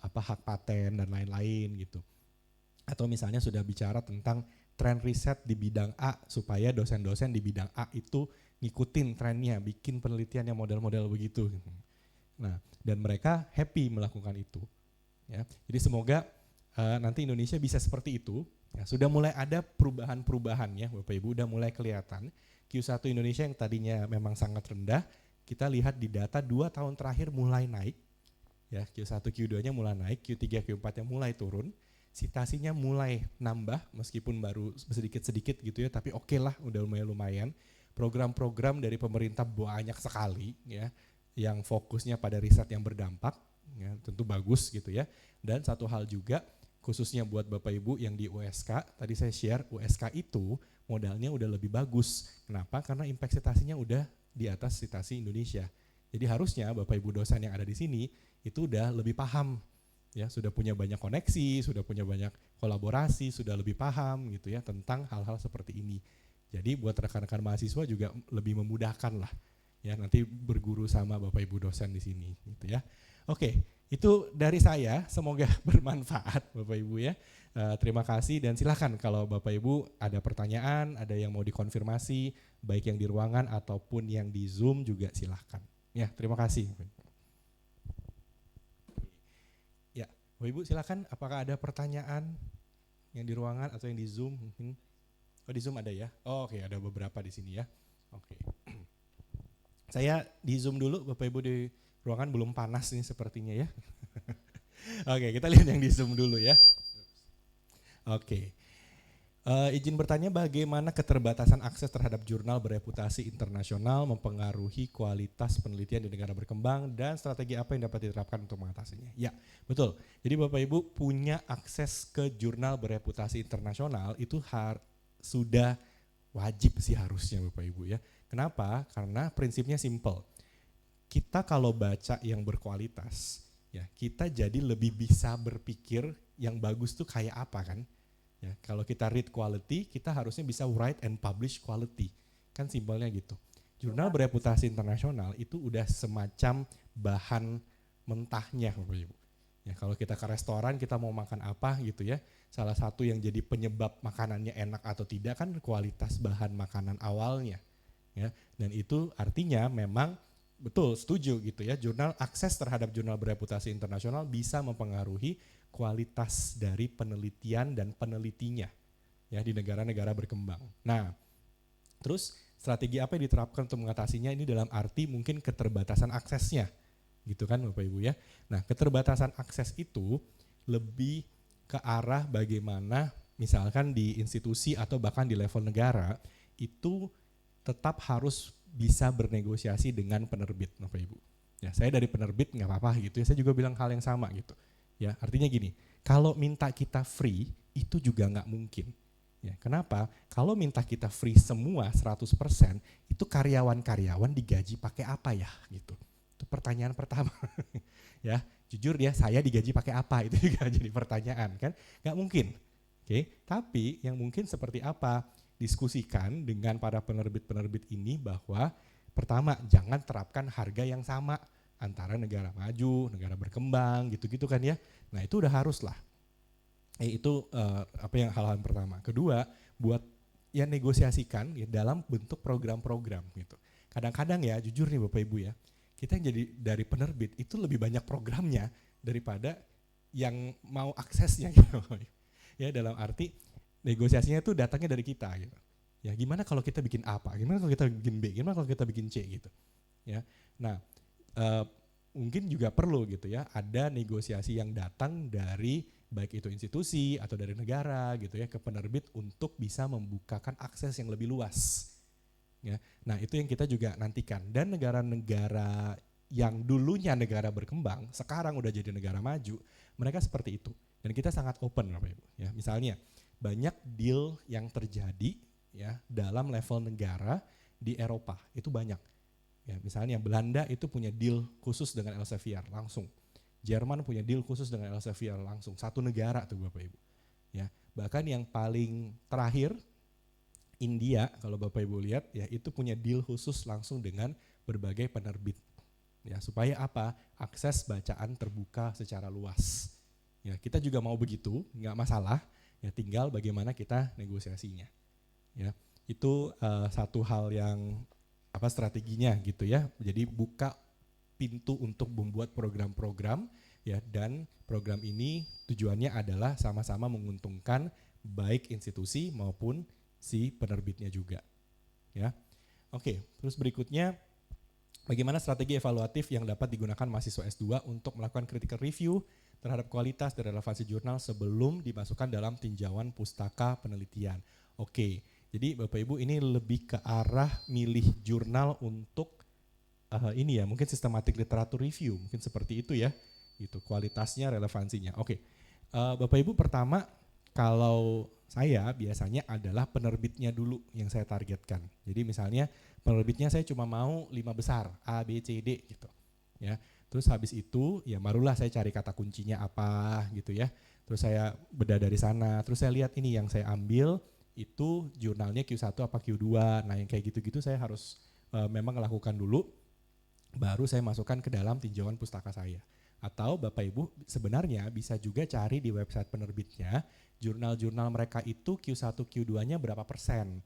Hak paten dan lain-lain gitu. Atau misalnya sudah bicara tentang tren riset di bidang A supaya dosen-dosen di bidang A itu ngikutin trennya, bikin penelitian yang model-model begitu. Nah, dan mereka happy melakukan itu. Ya, jadi semoga nanti Indonesia bisa seperti itu. Ya, sudah mulai ada perubahan-perubahan ya, Bapak Ibu udah mulai kelihatan. Q1 Indonesia yang tadinya memang sangat rendah, kita lihat di data 2 tahun terakhir mulai naik. Ya, Q1, Q2-nya mulai naik, Q3, Q4-nya mulai turun, citasinya mulai nambah meskipun baru sedikit-sedikit gitu ya, tapi oke lah udah lumayan. Program-program dari pemerintah banyak sekali ya, yang fokusnya pada riset yang berdampak, ya, tentu bagus gitu ya. Dan satu hal juga khususnya buat Bapak Ibu yang di USK, tadi saya share USK itu modalnya udah lebih bagus. Kenapa? Karena impact citasinya udah di atas citasi Indonesia. Jadi harusnya Bapak Ibu dosen yang ada di sini itu udah lebih paham, ya sudah punya banyak koneksi, sudah punya banyak kolaborasi, sudah lebih paham gitu ya tentang hal-hal seperti ini. Jadi buat rekan-rekan mahasiswa juga lebih memudahkan lah, ya nanti berguru sama Bapak Ibu dosen di sini gitu ya. Oke, itu dari saya, semoga bermanfaat Bapak Ibu ya. Terima kasih dan silakan kalau Bapak Ibu ada pertanyaan, ada yang mau dikonfirmasi, baik yang di ruangan ataupun yang di Zoom juga silakan. Ya, terima kasih. Ya, Bapak Ibu silakan, apakah ada pertanyaan yang di ruangan atau yang di Zoom mungkin? Oh, di Zoom ada ya? Oh, oke, ada beberapa di sini ya. Oke. Saya di Zoom dulu, Bapak Ibu di ruangan belum panas nih sepertinya ya. Oke, kita lihat yang di Zoom dulu ya. Oke. Izin bertanya, bagaimana keterbatasan akses terhadap jurnal bereputasi internasional mempengaruhi kualitas penelitian di negara berkembang dan strategi apa yang dapat diterapkan untuk mengatasinya? Ya, betul. Jadi Bapak Ibu punya akses ke jurnal bereputasi internasional itu sudah Wajib sih harusnya Bapak Ibu ya. Kenapa? Karena prinsipnya simple. Kita kalau baca yang berkualitas, ya kita jadi lebih bisa berpikir yang bagus tuh kayak apa kan? Ya, kalau kita read quality, kita harusnya bisa write and publish quality. Kan simpelnya gitu. Jurnal bereputasi internasional itu udah semacam bahan mentahnya Bapak Ibu. Ya, kalau kita ke restoran kita mau makan apa gitu ya, salah satu yang jadi penyebab makanannya enak atau tidak kan kualitas bahan makanan awalnya. Ya, dan itu artinya memang betul setuju gitu ya, jurnal akses terhadap jurnal bereputasi internasional bisa mempengaruhi kualitas dari penelitian dan penelitinya ya di negara-negara berkembang. Nah, terus strategi apa yang diterapkan untuk mengatasinya ini dalam arti mungkin keterbatasan aksesnya gitu kan Bapak Ibu ya. Nah, keterbatasan akses itu lebih ke arah bagaimana misalkan di institusi atau bahkan di level negara itu tetap harus bisa bernegosiasi dengan penerbit Bapak Ibu. Ya, saya dari penerbit nggak apa-apa gitu ya, saya juga bilang hal yang sama gitu. Ya, artinya gini, kalau minta kita free itu juga nggak mungkin. Ya, kenapa? Kalau minta kita free semua 100%, itu karyawan-karyawan digaji pakai apa ya gitu. Itu pertanyaan pertama. Ya, jujur ya, saya digaji pakai apa itu juga jadi pertanyaan kan? Nggak mungkin. Oke, tapi yang mungkin seperti apa? Diskusikan dengan para penerbit-penerbit ini bahwa pertama jangan terapkan harga yang sama antara negara maju, negara berkembang gitu-gitu kan ya. Nah, itu udah harus lah. Itu apa yang hal-hal pertama. Kedua, buat ya negosiasikan ya dalam bentuk program-program gitu. Kadang-kadang ya jujur nih Bapak Ibu ya, kita yang jadi dari penerbit itu lebih banyak programnya daripada yang mau aksesnya gitu. Ya dalam arti negosiasinya itu datangnya dari kita gitu. Ya gimana kalau kita bikin apa? Gimana kalau kita bikin B? Gimana kalau kita bikin C gitu? Ya. Nah, mungkin juga perlu gitu ya, ada negosiasi yang datang dari baik itu institusi atau dari negara gitu ya ke penerbit untuk bisa membukakan akses yang lebih luas. Ya. Nah, itu yang kita juga nantikan. Dan negara-negara yang dulunya negara berkembang, sekarang udah jadi negara maju, mereka seperti itu. Dan kita sangat open Bapak Ibu. Ya, misalnya banyak deal yang terjadi ya dalam level negara di Eropa itu banyak. Ya, misalnya Belanda itu punya deal khusus dengan Elsevier langsung. Jerman punya deal khusus dengan Elsevier langsung. Satu negara tuh Bapak Ibu. Ya, bahkan yang paling terakhir India kalau Bapak Ibu lihat ya itu punya deal khusus langsung dengan berbagai penerbit. Ya, supaya apa? Akses bacaan terbuka secara luas. Ya, kita juga mau begitu, nggak masalah. Ya tinggal bagaimana kita negosiasinya. Ya, itu satu hal yang apa strateginya gitu ya. Jadi buka pintu untuk membuat program-program ya, dan program ini tujuannya adalah sama-sama menguntungkan baik institusi maupun si penerbitnya juga. Ya. Oke, terus berikutnya bagaimana strategi evaluatif yang dapat digunakan mahasiswa S2 untuk melakukan critical review terhadap kualitas dan relevansi jurnal sebelum dimasukkan dalam tinjauan pustaka penelitian. Oke, jadi Bapak Ibu ini lebih ke arah milih jurnal untuk ini ya, mungkin systematic literature review, mungkin seperti itu ya, gitu, kualitasnya, relevansinya. Oke, Bapak Ibu pertama kalau saya biasanya adalah penerbitnya dulu yang saya targetkan. Jadi misalnya penerbitnya saya cuma mau 5 besar, A, B, C, D gitu. Ya. Terus habis itu ya barulah saya cari kata kuncinya apa gitu ya. Terus saya bedah dari sana, terus saya lihat ini yang saya ambil itu jurnalnya Q1 apa Q2. Nah, yang kayak gitu-gitu saya harus memang lakukan dulu, baru saya masukkan ke dalam tinjauan pustaka saya. Atau Bapak Ibu sebenarnya bisa juga cari di website penerbitnya, jurnal-jurnal mereka itu Q1 Q2-nya berapa persen.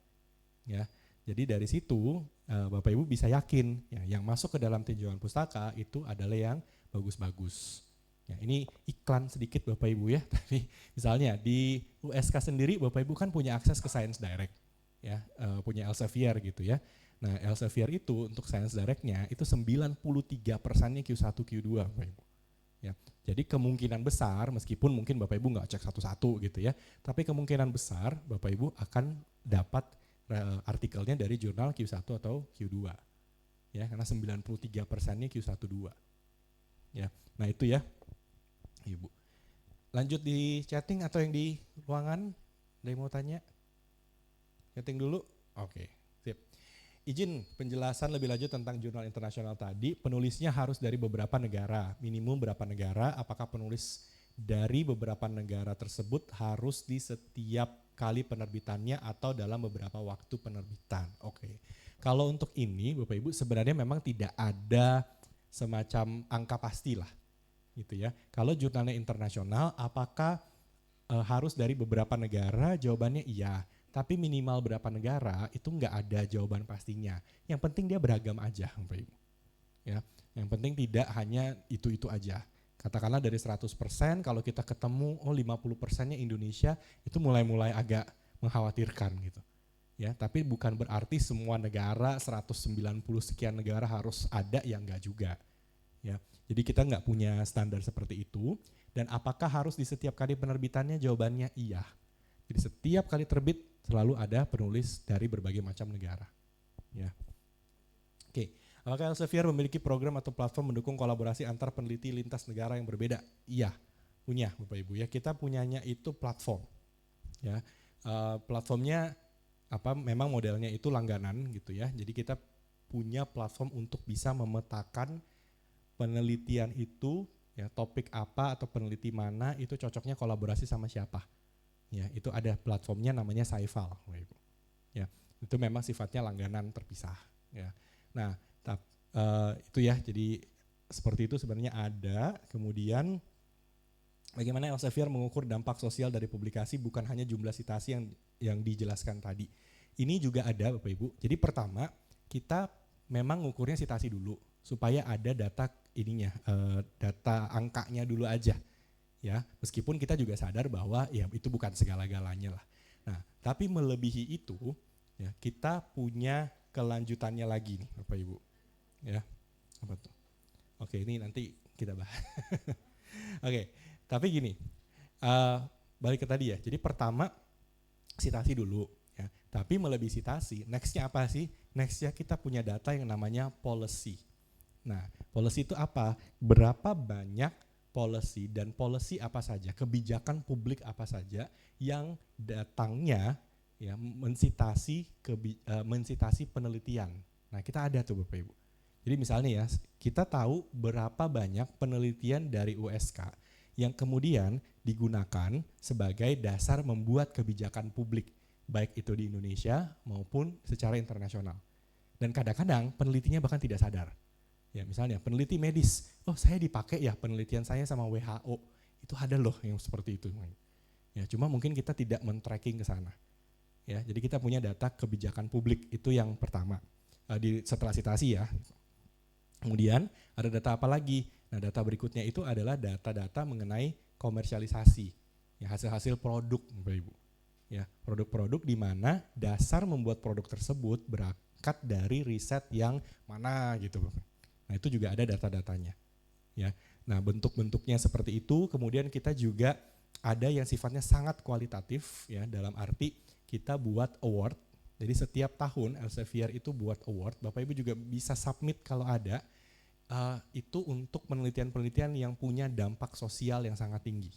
Ya. Jadi dari situ Bapak Ibu bisa yakin ya, yang masuk ke dalam tinjauan pustaka itu adalah yang bagus-bagus. Ya, ini iklan sedikit Bapak Ibu ya, tapi misalnya di USK sendiri Bapak Ibu kan punya akses ke Science Direct, ya punya Elsevier gitu ya. Nah Elsevier itu untuk Science Direct-nya itu 93%-nya Q1 Q2 Bapak Ibu. Ya, jadi kemungkinan besar meskipun mungkin Bapak Ibu nggak cek satu-satu gitu ya, tapi kemungkinan besar Bapak Ibu akan dapat artikelnya dari jurnal Q1 atau Q2 ya, karena 93%-nya Q12 ya. Nah itu ya Ibu. Lanjut di chatting atau yang di ruangan, ada yang mau tanya? Chatting dulu. Oke, sip. Izin penjelasan lebih lanjut tentang jurnal internasional tadi, penulisnya harus dari beberapa negara, minimum berapa negara, apakah penulis dari beberapa negara tersebut harus di setiap kali penerbitannya atau dalam beberapa waktu penerbitan. Oke. Kalau untuk ini Bapak Ibu sebenarnya memang tidak ada semacam angka pasti lah gitu ya. Kalau jurnalnya internasional apakah harus dari beberapa negara? Jawabannya iya. Tapi minimal berapa negara itu nggak ada jawaban pastinya. Yang penting dia beragam aja Bapak Ibu. Ya, yang penting tidak hanya itu-itu aja. Katakanlah dari 100% kalau kita ketemu 50%-nya Indonesia itu mulai agak mengkhawatirkan gitu. Ya, tapi bukan berarti semua negara 190 sekian negara harus ada, yang enggak juga. Ya, jadi kita nggak punya standar seperti itu. Dan apakah harus di setiap kali penerbitannya? Jawabannya iya. Jadi setiap kali terbit selalu ada penulis dari berbagai macam negara. Ya. Oke, apakah Elsevier memiliki program atau platform mendukung kolaborasi antar peneliti lintas negara yang berbeda? Iya, punya Bapak Ibu ya. Kita punyanya itu platform. Ya, platformnya memang modelnya itu langganan gitu ya. Jadi kita punya platform untuk bisa memetakan penelitian itu ya, topik apa atau peneliti mana itu cocoknya kolaborasi sama siapa. Ya, itu ada platformnya namanya Saifal, Bapak Ibu. Ya, itu memang sifatnya langganan terpisah ya. Nah, itu ya. Jadi seperti itu sebenarnya ada. Kemudian bagaimana Elsevier mengukur dampak sosial dari publikasi, bukan hanya jumlah citasi yang dijelaskan tadi. Ini juga ada Bapak Ibu. Jadi pertama kita memang ngukurnya citasi dulu supaya ada data ininya, data angkanya dulu aja. Ya, meskipun kita juga sadar bahwa ya itu bukan segala-galanya lah. Nah, tapi melebihi itu ya kita punya kelanjutannya lagi nih Bapak Ibu. Ya. Apa tuh? Oke, ini nanti kita bahas. Oke. Tapi gini, balik ke tadi ya. Jadi pertama citasi dulu, ya. Tapi melebihi citasi, nextnya apa sih? Nextnya kita punya data yang namanya policy. Nah, policy itu apa? Berapa banyak policy dan policy apa saja, kebijakan publik apa saja yang datangnya ya mensitasi penelitian. Nah, kita ada tuh Bapak Ibu. Jadi misalnya ya, kita tahu berapa banyak penelitian dari USK yang kemudian digunakan sebagai dasar membuat kebijakan publik, baik itu di Indonesia maupun secara internasional. Dan kadang-kadang penelitinya bahkan tidak sadar. Ya misalnya peneliti medis, saya dipakai ya penelitian saya sama WHO, itu ada loh yang seperti itu. Ya cuma mungkin kita tidak men-tracking ke sana. Ya jadi kita punya data kebijakan publik, itu yang pertama setelah citasi ya. Kemudian ada data apa lagi? Nah data berikutnya itu adalah data-data mengenai komersialisasi, ya hasil-hasil produk Bapak Ibu. Ya produk-produk di mana dasar membuat produk tersebut berangkat dari riset yang mana gitu Bapak. Nah itu juga ada data-datanya. Ya, nah bentuk-bentuknya seperti itu. Kemudian kita juga ada yang sifatnya sangat kualitatif, ya dalam arti kita buat award. Jadi setiap tahun Elsevier itu buat award. Bapak Ibu juga bisa submit kalau ada. Itu untuk penelitian-penelitian yang punya dampak sosial yang sangat tinggi.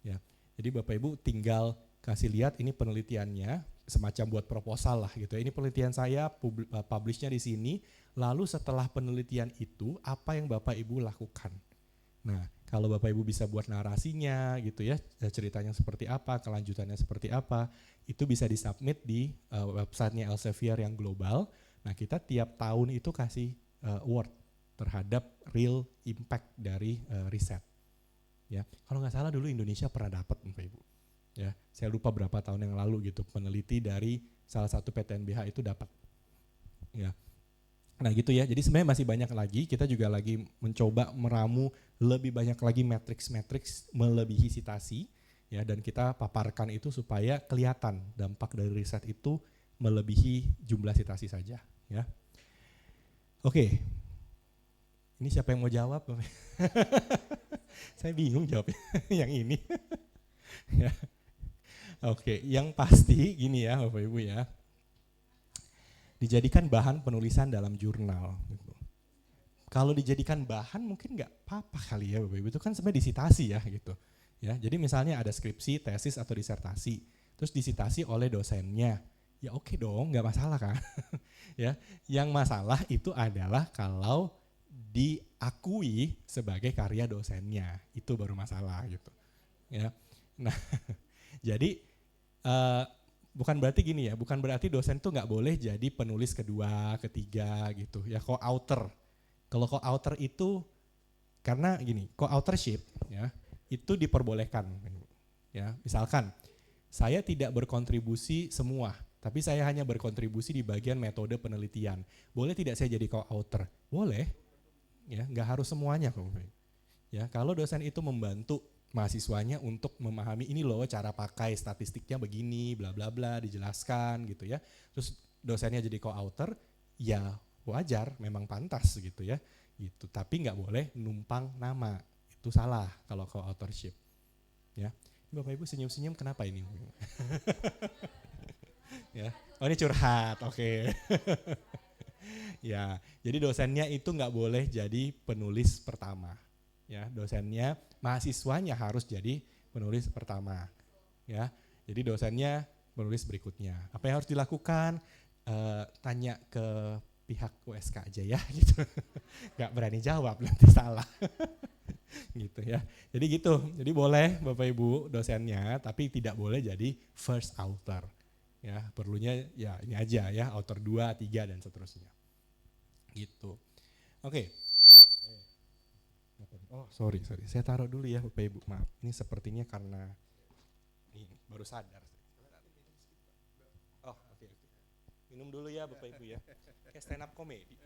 Ya, jadi Bapak Ibu tinggal kasih lihat ini penelitiannya, semacam buat proposal lah gitu. Ini penelitian saya, publishnya di sini. Lalu setelah penelitian itu apa yang Bapak Ibu lakukan? Nah, kalau Bapak Ibu bisa buat narasinya gitu ya, ceritanya seperti apa, kelanjutannya seperti apa, itu bisa disubmit di websitenya Elsevier yang global. Nah, kita tiap tahun itu kasih award terhadap real impact dari riset. Ya, kalau nggak salah dulu Indonesia pernah dapat Bapak Ibu. Ya, saya lupa berapa tahun yang lalu gitu, peneliti dari salah satu PTNBH itu dapat. Ya. Nah gitu ya, jadi sebenarnya masih banyak lagi, kita juga lagi mencoba meramu lebih banyak lagi matriks-matriks melebihi citasi, ya dan kita paparkan itu supaya kelihatan dampak dari riset itu melebihi jumlah citasi saja. Ya. Oke, ini siapa yang mau jawab? Saya bingung jawabnya yang ini. Ya. Oke, yang pasti gini ya Bapak Ibu ya. Dijadikan bahan penulisan dalam jurnal. Gitu. Kalau dijadikan bahan mungkin nggak apa-apa kali ya Bapak Ibu, itu kan sebenarnya disitasi ya gitu. Ya, jadi misalnya ada skripsi, tesis atau disertasi, terus disitasi oleh dosennya. Ya oke dong, nggak masalah kan? Ya, yang masalah itu adalah kalau diakui sebagai karya dosennya, itu baru masalah gitu. Ya, nah jadi eh, bukan berarti gini ya, bukan berarti dosen tuh nggak boleh jadi penulis kedua, ketiga gitu. Ya co-author. Kalau co-author itu karena gini, co-authorship ya itu diperbolehkan. Ya, misalkan saya tidak berkontribusi semua, tapi saya hanya berkontribusi di bagian metode penelitian. Boleh tidak saya jadi co-author? Boleh, ya nggak harus semuanya. Ya, kalau dosen itu membantu mahasiswanya untuk memahami ini loh cara pakai statistiknya begini, bla bla bla, dijelaskan gitu ya. Terus dosennya jadi co-author, ya wajar, memang pantas gitu ya. Gitu. Tapi nggak boleh numpang nama, itu salah kalau co-authorship. Ya, Bapak Ibu senyum-senyum kenapa ini? Ya, oh ini curhat, oke. Ya, jadi dosennya itu nggak boleh jadi penulis pertama. Ya, dosennya, mahasiswanya harus jadi penulis pertama. Ya, jadi dosennya penulis berikutnya. Apa yang harus dilakukan? Tanya ke pihak USK aja ya, gitu. Nggak berani jawab nanti salah. Gitu ya. Jadi gitu. Jadi boleh Bapak Ibu dosennya, tapi tidak boleh jadi first author. Ya, perlunya ya ini aja ya, author 2, 3 dan seterusnya. Gitu. Oke. Oh, sorry. Saya taruh dulu ya Bapak Ibu. Maaf. Ini sepertinya karena ini baru sadar. Oh, oke. Minum dulu ya Bapak Ibu ya. Kayak stand up comedy.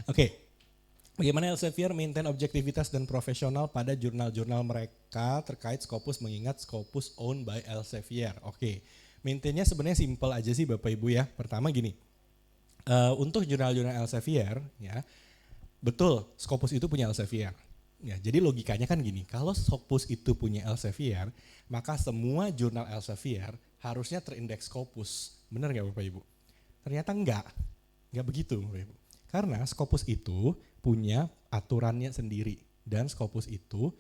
Oke, bagaimana Elsevier maintain objektivitas dan profesional pada jurnal-jurnal mereka terkait Scopus mengingat Scopus owned by Elsevier. Oke, maintainnya sebenarnya simple aja sih Bapak Ibu ya. Pertama gini, untuk jurnal-jurnal Elsevier ya, betul Scopus itu punya Elsevier. Ya, jadi logikanya kan gini, kalau Scopus itu punya Elsevier, maka semua jurnal Elsevier harusnya terindeks Scopus. Benar nggak Bapak Ibu? Ternyata enggak begitu Bapak Ibu. Karena Scopus itu punya aturannya sendiri dan Scopus itu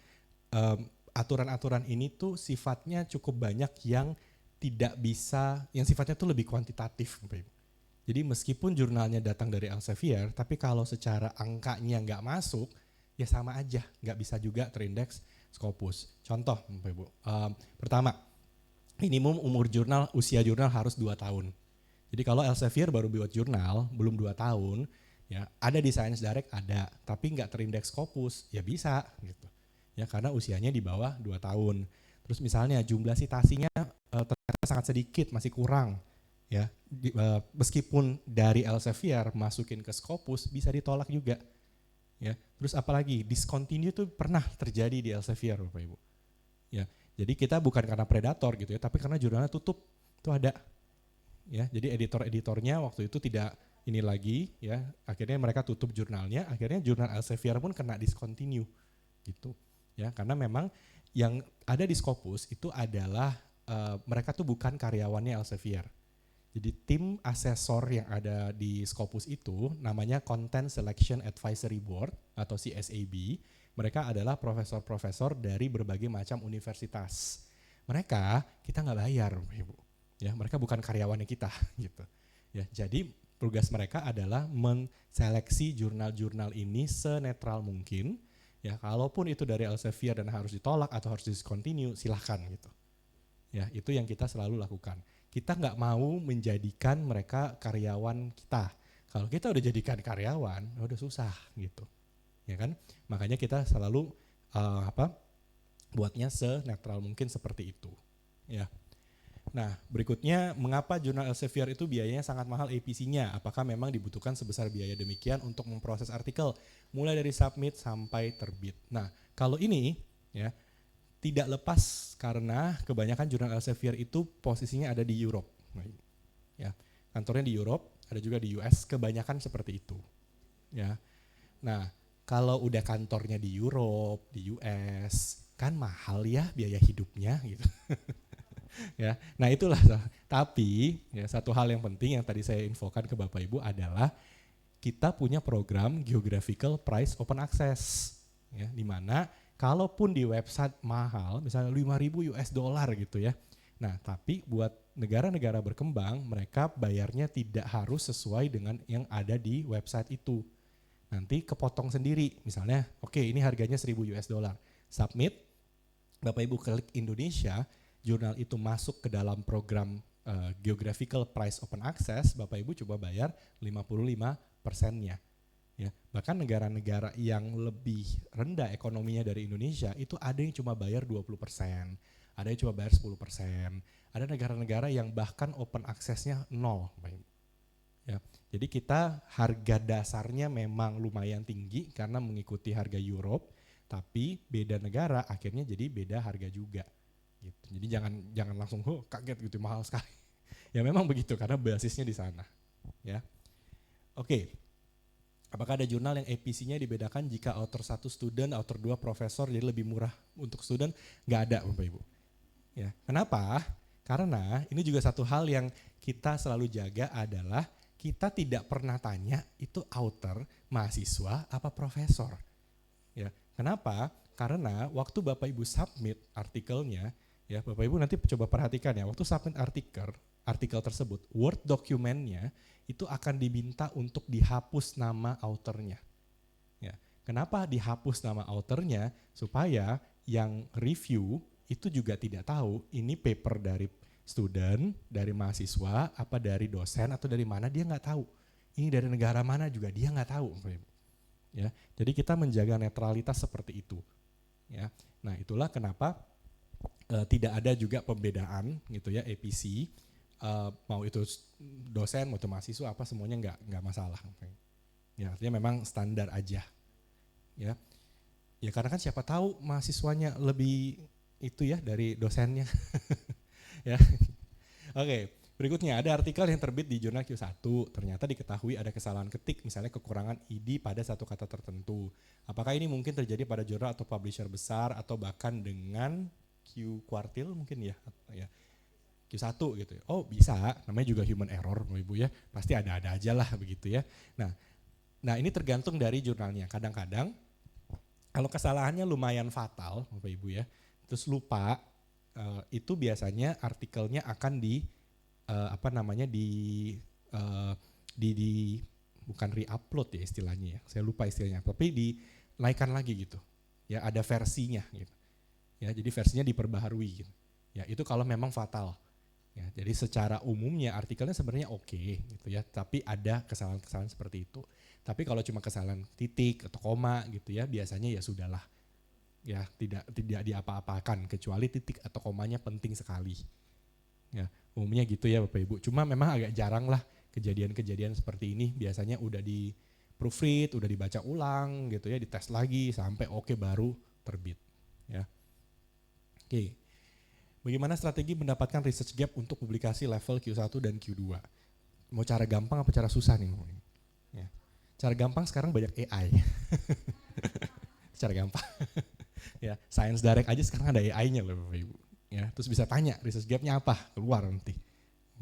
aturan-aturan ini tuh sifatnya cukup banyak yang tidak bisa, yang sifatnya tuh lebih kuantitatif. Jadi meskipun jurnalnya datang dari Elsevier, tapi kalau secara angkanya nggak masuk, ya sama aja, nggak bisa juga terindeks Scopus. Contoh, Bapak Ibu, pertama, minimum umur jurnal, usia jurnal harus 2 tahun. Jadi kalau Elsevier baru buat jurnal, belum 2 tahun, ya ada di Science Direct ada, tapi nggak terindeks Scopus, ya bisa gitu. Ya karena usianya di bawah 2 tahun. Terus misalnya jumlah citasinya ternyata sangat sedikit, masih kurang. Ya, meskipun dari Elsevier masukin ke Scopus bisa ditolak juga. Ya, terus apalagi discontinue itu pernah terjadi di Elsevier Bapak Ibu. Ya, jadi kita bukan karena predator gitu ya, tapi karena jurnalnya tutup, itu ada. Ya, jadi editor-editornya waktu itu tidak ini lagi ya, akhirnya mereka tutup jurnalnya, akhirnya jurnal Elsevier pun kena discontinue gitu ya, karena memang yang ada di Scopus itu adalah mereka tuh bukan karyawannya Elsevier. Jadi tim asesor yang ada di Scopus itu namanya Content Selection Advisory Board atau CSAB. Mereka adalah profesor-profesor dari berbagai macam universitas. Mereka kita nggak bayar, Ibu. Ya, mereka bukan karyawannya kita gitu. Ya, jadi tugas mereka adalah menseleksi jurnal-jurnal ini senetral mungkin. Ya, kalaupun itu dari Elsevier dan harus ditolak atau harus discontinue, silahkan gitu. Ya, itu yang kita selalu lakukan. Kita nggak mau menjadikan mereka karyawan kita. Kalau kita udah jadikan karyawan, udah susah gitu, ya kan? Makanya kita selalu buatnya senetral mungkin seperti itu. Ya. Nah, berikutnya mengapa jurnal Elsevier itu biayanya sangat mahal APC-nya? Apakah memang dibutuhkan sebesar biaya demikian untuk memproses artikel mulai dari submit sampai terbit? Nah, kalau ini ya tidak lepas karena kebanyakan jurnal Elsevier itu posisinya ada di Europe. Ya, kantornya di Europe, ada juga di US, kebanyakan seperti itu. Ya. Nah, kalau udah kantornya di Europe, di US, kan mahal ya biaya hidupnya gitu. Ya, nah itulah. Tapi ya, satu hal yang penting yang tadi saya infokan ke Bapak Ibu adalah kita punya program Geographical Prize Open Access. Ya, di mana kalaupun di website mahal, misalnya 5.000 US dollar gitu ya. Nah, tapi buat negara-negara berkembang, mereka bayarnya tidak harus sesuai dengan yang ada di website itu. Nanti kepotong sendiri, misalnya, oke, ini harganya 1.000 US dollar. Submit, Bapak Ibu klik Indonesia, jurnal itu masuk ke dalam program Geographical Price Open Access, Bapak Ibu coba bayar 55%-nya. Ya, bahkan negara-negara yang lebih rendah ekonominya dari Indonesia itu ada yang cuma bayar 20%, ada yang cuma bayar 10%, ada negara-negara yang bahkan open access-nya 0. Ya, jadi kita harga dasarnya memang lumayan tinggi karena mengikuti harga Europe, tapi beda negara akhirnya jadi beda harga juga. Gitu. Jadi jangan langsung kaget gitu mahal sekali. Ya memang begitu karena basisnya di sana. Ya, oke. Apakah ada jurnal yang APC-nya dibedakan jika author 1 student, author 2 profesor, jadi lebih murah untuk student? Nggak ada Bapak Ibu. Ya, kenapa? Karena ini juga satu hal yang kita selalu jaga adalah kita tidak pernah tanya itu author, mahasiswa, apa profesor. Ya, kenapa? Karena waktu Bapak Ibu submit artikelnya, ya Bapak Ibu nanti coba perhatikan ya, waktu submit artikel tersebut, Word dokumennya itu akan diminta untuk dihapus nama authornya. Ya, kenapa dihapus nama authornya? Supaya yang review itu juga tidak tahu ini paper dari student, dari mahasiswa, apa dari dosen atau dari mana, dia nggak tahu. Ini dari negara mana juga dia nggak tahu. Ya, jadi kita menjaga netralitas seperti itu. Ya, nah itulah kenapa tidak ada juga pembedaan gitu ya APC. Mau itu dosen, mau itu mahasiswa apa semuanya nggak masalah. Ya artinya memang standar aja. Ya karena kan siapa tahu mahasiswanya lebih itu ya dari dosennya. Ya. Oke, berikutnya ada artikel yang terbit di jurnal Q1, ternyata diketahui ada kesalahan ketik, misalnya kekurangan ID pada satu kata tertentu. Apakah ini mungkin terjadi pada jurnal atau publisher besar atau bahkan dengan Q kuartil mungkin ya? Q1 gitu ya. Oh bisa, namanya juga human error Bapak Ibu ya. Pasti ada-ada aja lah begitu ya. Nah ini tergantung dari jurnalnya. Kadang-kadang kalau kesalahannya lumayan fatal Bapak Ibu ya, terus lupa, itu biasanya artikelnya akan bukan re-upload ya istilahnya ya. Saya lupa istilahnya, tapi dinaikkan lagi gitu. Ya ada versinya gitu. Ya jadi versinya diperbaharui gitu. Ya itu kalau memang fatal. Ya, jadi secara umumnya artikelnya sebenarnya oke gitu ya, tapi ada kesalahan-kesalahan seperti itu. Tapi kalau cuma kesalahan titik atau koma gitu ya, biasanya ya sudahlah. Ya, tidak diapa-apakan kecuali titik atau komanya penting sekali. Ya, umumnya gitu ya Bapak Ibu. Cuma memang agak jarang lah kejadian-kejadian seperti ini, biasanya udah di proofread, udah dibaca ulang gitu ya, dites lagi sampai oke baru terbit ya. Oke. Bagaimana strategi mendapatkan research gap untuk publikasi level Q1 dan Q2? Mau cara gampang apa cara susah nih? Ya. Cara gampang sekarang banyak AI. Cara gampang. Ya, Science Direct aja sekarang ada AI-nya loh Bapak Ibu. Ya, terus bisa tanya research gap-nya apa, keluar nanti.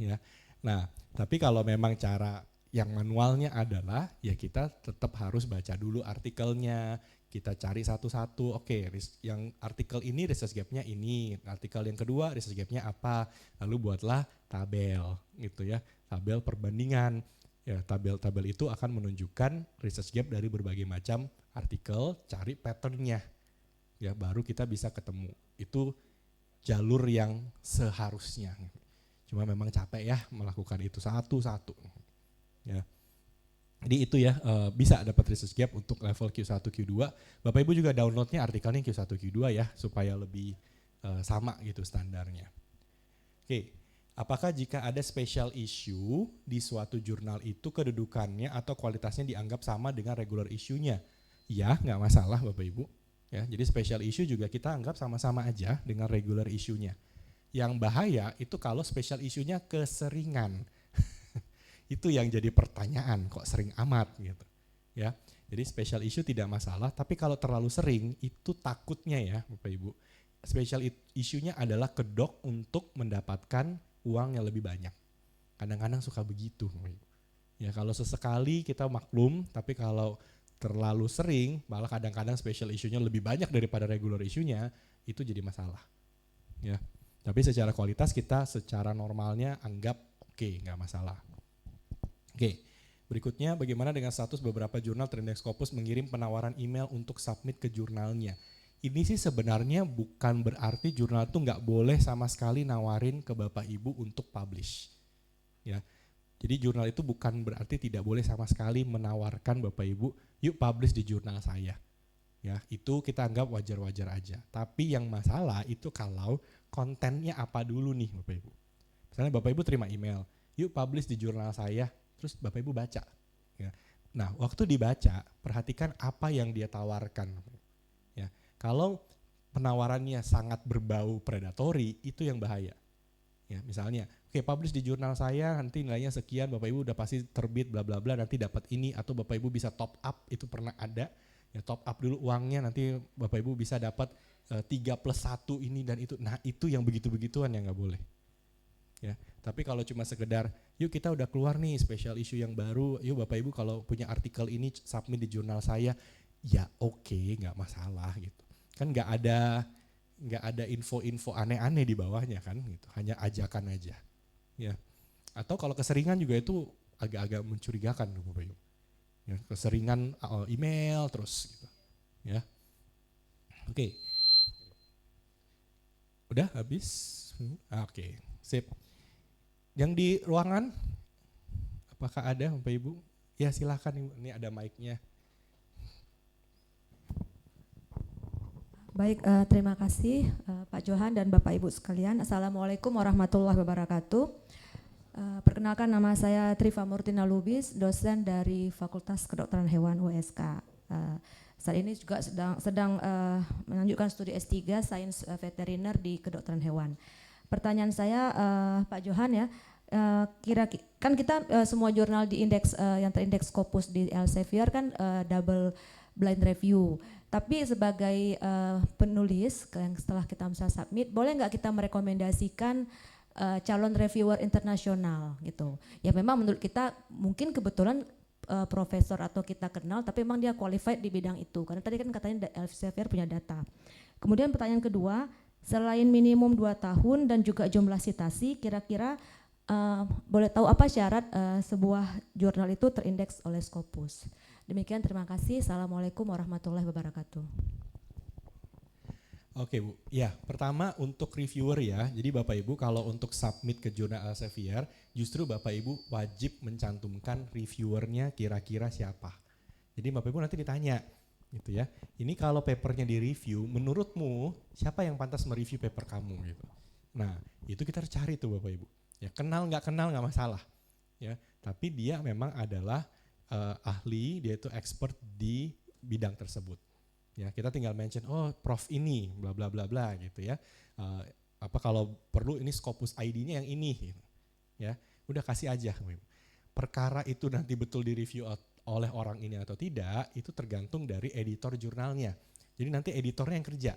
Ya. Nah, tapi kalau memang cara yang manualnya adalah ya kita tetap harus baca dulu artikelnya, kita cari satu-satu, oke, yang artikel ini research gap-nya ini, artikel yang kedua research gap-nya apa, lalu buatlah tabel gitu ya, tabel perbandingan. Ya, tabel itu akan menunjukkan research gap dari berbagai macam artikel, cari pattern-nya. Ya, baru kita bisa ketemu. Itu jalur yang seharusnya. Cuma memang capek ya melakukan itu satu-satu. Ya. Jadi itu ya, bisa dapat research gap untuk level Q1, Q2. Bapak Ibu juga downloadnya artikelnya Q1, Q2 ya, supaya lebih sama gitu standarnya. Oke, apakah jika ada special issue di suatu jurnal itu kedudukannya atau kualitasnya dianggap sama dengan regular issue-nya? Ya, nggak masalah Bapak Ibu. Ya, jadi special issue juga kita anggap sama-sama aja dengan regular issue-nya. Yang bahaya itu kalau special issue-nya keseringan. Itu yang jadi pertanyaan, kok sering amat gitu. Ya. Jadi special issue tidak masalah, tapi kalau terlalu sering itu takutnya ya Bapak Ibu. Special issue-nya adalah kedok untuk mendapatkan uang yang lebih banyak. Kadang-kadang suka begitu Bapak Ibu. Ya kalau sesekali kita maklum, tapi kalau terlalu sering, malah kadang-kadang special issue-nya lebih banyak daripada regular issue-nya, itu jadi masalah. Ya. Tapi secara kualitas kita secara normalnya anggap oke, nggak masalah. Oke, berikutnya bagaimana dengan status beberapa jurnal terindeks Scopus mengirim penawaran email untuk submit ke jurnalnya. Ini sih sebenarnya bukan berarti jurnal itu nggak boleh sama sekali nawarin ke Bapak Ibu untuk publish. Ya, jadi jurnal itu bukan berarti tidak boleh sama sekali menawarkan Bapak Ibu, yuk publish di jurnal saya. Ya, itu kita anggap wajar-wajar aja. Tapi yang masalah itu kalau kontennya apa dulu nih Bapak Ibu. Misalnya Bapak Ibu terima email, yuk publish di jurnal saya, terus Bapak Ibu baca. Ya. Nah, waktu dibaca, perhatikan apa yang dia tawarkan. Ya, kalau penawarannya sangat berbau predatory, itu yang bahaya. Ya, misalnya, oke, publish di jurnal saya, nanti nilainya sekian, Bapak Ibu udah pasti terbit, bla bla bla, nanti dapat ini, atau Bapak Ibu bisa top up, itu pernah ada. Ya, top up dulu uangnya, nanti Bapak Ibu bisa dapat 3+1 ini dan itu. Nah, itu yang begitu-begituan yang nggak boleh. Ya, tapi kalau cuma sekedar, yuk kita udah keluar nih special issue yang baru, yuk Bapak Ibu kalau punya artikel ini submit di jurnal saya, ya oke, nggak masalah gitu. Kan nggak ada info-info aneh-aneh di bawahnya kan, gitu. Hanya ajakan aja. Ya. Atau kalau keseringan juga itu agak-agak mencurigakan Bapak Ibu. Ya, keseringan email terus gitu. Ya. Oke. Udah habis? Oke, sip. Yang di ruangan apakah ada Bapak Ibu? Ya silakan, ini ada mic-nya. Baik, terima kasih Pak Johan dan Bapak Ibu sekalian. Assalamualaikum warahmatullahi wabarakatuh. Perkenalkan, nama saya Triva Murtina Lubis, dosen dari Fakultas Kedokteran Hewan USK. Saat ini juga sedang melanjutkan studi S3 Sains Veteriner di Kedokteran Hewan. Pertanyaan saya Pak Johan ya, kan kita semua jurnal di indeks yang terindeks Scopus di Elsevier kan double blind review. Tapi sebagai penulis yang setelah kita bisa submit, boleh nggak kita merekomendasikan calon reviewer internasional gitu? Ya memang menurut kita mungkin kebetulan profesor atau kita kenal, tapi memang dia qualified di bidang itu. Karena tadi kan katanya Elsevier punya data. Kemudian pertanyaan kedua, selain minimum 2 tahun dan juga jumlah citasi, kira-kira boleh tahu apa syarat sebuah jurnal itu terindeks oleh Scopus? Demikian, terima kasih. Assalamualaikum warahmatullahi wabarakatuh. Oke Bu, ya pertama untuk reviewer ya, jadi Bapak Ibu kalau untuk submit ke jurnal Elsevier, justru Bapak Ibu wajib mencantumkan reviewernya kira-kira siapa. Jadi Bapak Ibu nanti ditanya gitu ya, ini kalau papernya di review, menurutmu siapa yang pantas mereview paper kamu gitu. Nah itu kita harus cari tuh Bapak Ibu, ya kenal nggak masalah, ya tapi dia memang adalah ahli, dia itu expert di bidang tersebut. Ya, kita tinggal mention, oh prof ini, bla bla bla bla gitu ya. Apa kalau perlu ini Scopus ID-nya yang ini, gitu. Ya, udah kasih aja. Perkara itu nanti betul direview oleh orang ini atau tidak, itu tergantung dari editor jurnalnya. Jadi nanti editornya yang kerja,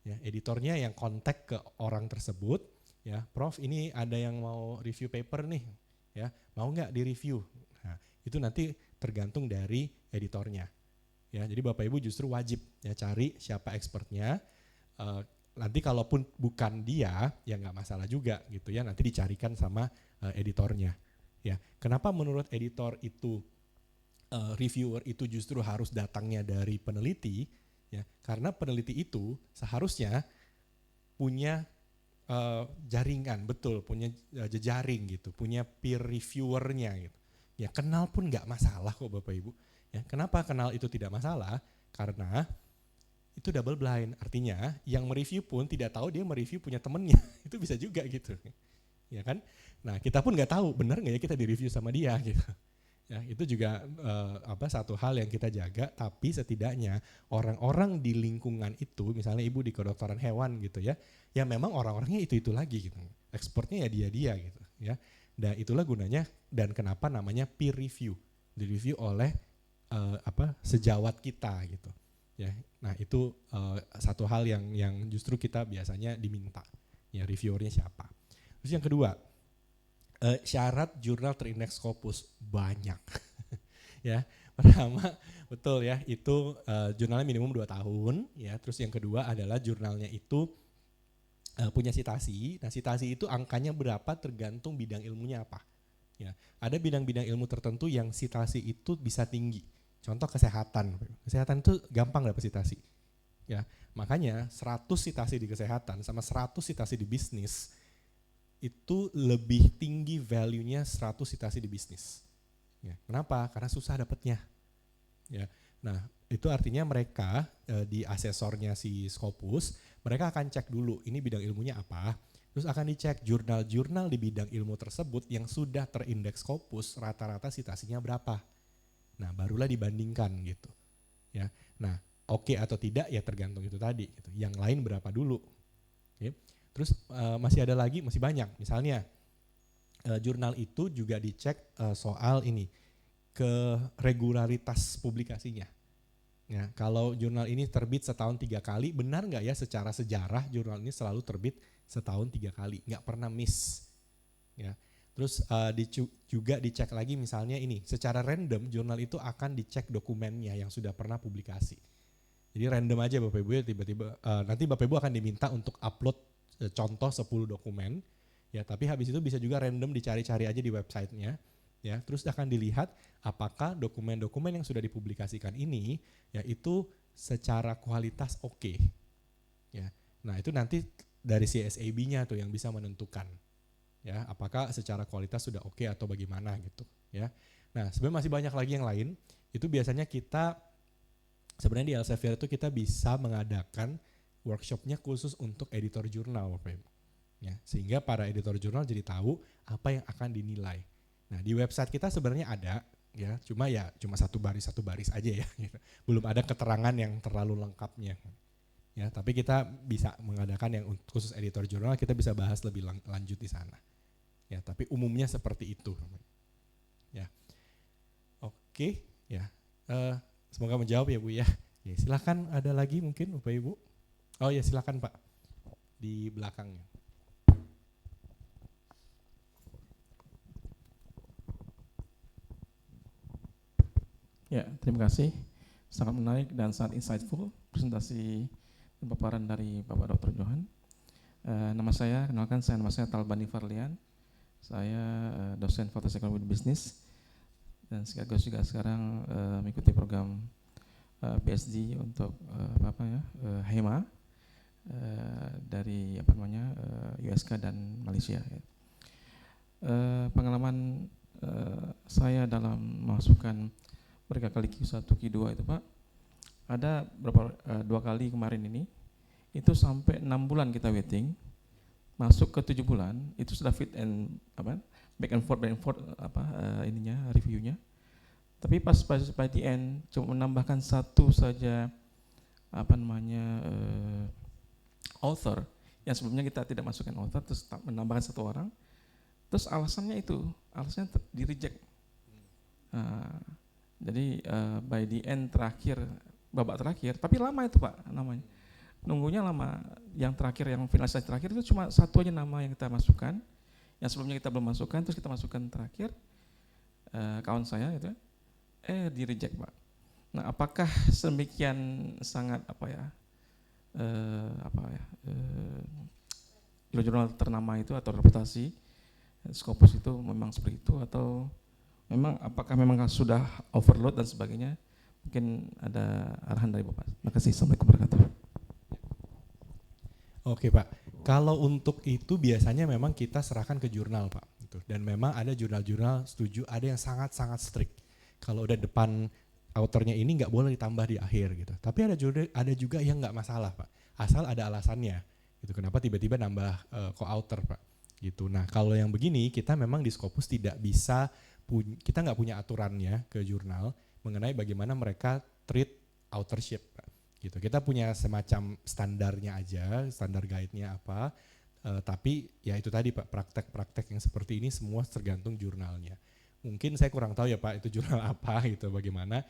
ya, editornya yang kontak ke orang tersebut, ya, prof ini ada yang mau review paper nih, ya, mau nggak direview? Nah, itu nanti tergantung dari editornya. Ya, jadi Bapak Ibu justru wajib ya cari siapa expertnya. Nanti kalaupun bukan dia, ya nggak masalah juga gitu ya. Nanti dicarikan sama editornya. Ya, kenapa menurut editor itu reviewer itu justru harus datangnya dari peneliti? Ya, karena peneliti itu seharusnya punya jaringan, betul, punya jejaring gitu, punya peer reviewernya gitu. Ya kenal pun nggak masalah kok Bapak Ibu. Ya, kenapa kenal itu tidak masalah? Karena itu double blind, artinya yang mereview pun tidak tahu dia mereview punya temennya, itu bisa juga gitu, ya kan? Nah kita pun nggak tahu benar nggak ya kita direview sama dia gitu. Ya itu juga satu hal yang kita jaga, tapi setidaknya orang-orang di lingkungan itu, misalnya ibu di kedokteran hewan gitu ya, ya memang orang-orangnya itu lagi gitu, expertnya ya dia gitu ya. Dan itulah gunanya dan kenapa namanya peer review, direview oleh sejawat kita gitu ya. Nah itu satu hal yang justru kita biasanya diminta ya, reviewernya siapa. Terus yang kedua, syarat jurnal terindeks Scopus banyak ya, Pertama, betul ya, itu jurnalnya minimum 2 tahun ya. Terus yang kedua adalah jurnalnya itu punya citasi. Nah, citasi itu angkanya berapa tergantung bidang ilmunya apa. Ya, ada bidang-bidang ilmu tertentu yang citasi itu bisa tinggi. Contoh kesehatan. Kesehatan itu gampang dapat citasi. Ya, makanya 100 citasi di kesehatan sama 100 citasi di bisnis itu lebih tinggi value-nya 100 citasi di bisnis. Ya, kenapa? Karena susah dapatnya. Ya, nah itu artinya mereka di asesornya si Scopus, mereka akan cek dulu ini bidang ilmunya apa, terus akan dicek jurnal-jurnal di bidang ilmu tersebut yang sudah terindeks Scopus rata-rata citasinya berapa. Nah barulah dibandingkan gitu. Ya, nah oke atau tidak ya tergantung itu tadi. Gitu. Yang lain berapa dulu. Oke. Terus masih ada lagi, masih banyak. Misalnya jurnal itu juga dicek soal ini ke regularitas publikasinya. Ya, kalau jurnal ini terbit setahun 3 kali, benar nggak ya secara sejarah jurnal ini selalu terbit setahun 3 kali, nggak pernah miss. Ya. Terus juga dicek lagi misalnya ini, secara random jurnal itu akan dicek dokumennya yang sudah pernah publikasi. Jadi random aja Bapak Ibu ya, tiba-tiba nanti Bapak Ibu akan diminta untuk upload contoh 10 dokumen, ya tapi habis itu bisa juga random dicari-cari aja di websitenya, ya terus akan dilihat apakah dokumen-dokumen yang sudah dipublikasikan ini, ya itu secara kualitas oke. Ya, nah itu nanti dari CSAB-nya tuh yang bisa menentukan, ya apakah secara kualitas sudah oke atau bagaimana gitu, ya. Nah sebenarnya masih banyak lagi yang lain, itu biasanya kita sebenarnya di Elsevier itu kita bisa mengadakan workshopnya khusus untuk editor jurnal, Bapak Ibu. Ya, sehingga para editor jurnal jadi tahu apa yang akan dinilai. Nah di website kita sebenarnya ada, ya cuma satu baris aja ya, gitu. Belum ada keterangan yang terlalu lengkapnya. Ya, tapi kita bisa mengadakan yang khusus editor jurnal, kita bisa bahas lebih lanjut di sana. Ya, tapi umumnya seperti itu. Ya, oke, ya. Semoga menjawab ya Bu ya. Ya silakan ada lagi mungkin Bapak Ibu. Oh ya silakan Pak di belakangnya. Ya, terima kasih. Sangat menarik dan sangat insightful presentasi dan paparan dari Bapak Dr. Johan. Nama saya Talbani Farlian. Saya dosen Fakultas Ekonomi dan Bisnis dan sekaligus juga sekarang mengikuti program PhD untuk HEMA dari USK dan Malaysia. Pengalaman saya dalam memasukkan mereka kali Q1, Q2 itu Pak, ada dua kali kemarin ini, itu sampai 6 bulan kita waiting, masuk ke 7 bulan, itu sudah back and forth reviewnya. Tapi pas by the end cuma menambahkan satu saja author yang sebelumnya kita tidak masukkan author, terus menambahkan 1 orang, terus alasannya di reject. Jadi by the end babak terakhir, tapi lama itu Pak namanya, nunggunya lama. Yang terakhir, yang finalisasi terakhir itu cuma 1 aja nama yang kita masukkan, yang sebelumnya kita belum masukkan, terus kita masukkan terakhir. Kawan saya itu di reject Pak. Nah apakah sedemikian sangat jurnal ternama itu atau reputasi Scopus itu memang seperti itu, atau apakah memang sudah overload dan sebagainya? Mungkin ada arahan dari Bapak. Terima kasih. Assalamualaikum warahmatullahi wabarakatuh. Oke Pak, kalau untuk itu biasanya memang kita serahkan ke jurnal Pak. Gitu. Dan memang ada jurnal-jurnal setuju, ada yang sangat-sangat strict. Kalau udah depan autornya ini nggak boleh ditambah di akhir gitu. Tapi ada juga yang nggak masalah Pak, asal ada alasannya. Gitu. Kenapa tiba-tiba nambah co-author Pak? Gitu. Nah kalau yang begini kita memang di Scopus tidak bisa, kita nggak punya aturannya ke jurnal mengenai bagaimana mereka treat authorship Pak. Gitu. Kita punya semacam standarnya aja, standar guide-nya apa, tapi ya itu tadi Pak, praktek-praktek yang seperti ini semua tergantung jurnalnya. Mungkin saya kurang tahu ya Pak itu jurnal apa gitu, bagaimana,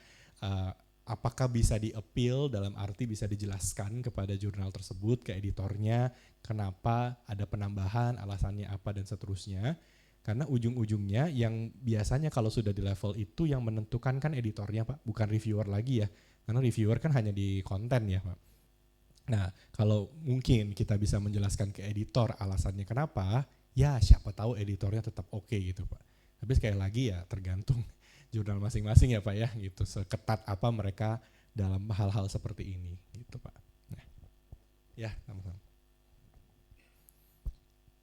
apakah bisa di-appeal dalam arti bisa dijelaskan kepada jurnal tersebut ke editornya, kenapa ada penambahan, alasannya apa dan seterusnya. Karena ujung-ujungnya yang biasanya kalau sudah di level itu yang menentukan kan editornya Pak, bukan reviewer lagi ya. Karena reviewer kan hanya di konten ya Pak. Nah kalau mungkin kita bisa menjelaskan ke editor alasannya kenapa, ya siapa tahu editornya tetap oke gitu Pak. Tapi sekali lagi ya tergantung jurnal masing-masing ya Pak ya, gitu seketat apa mereka dalam hal-hal seperti ini gitu Pak. Nah, ya sama-sama.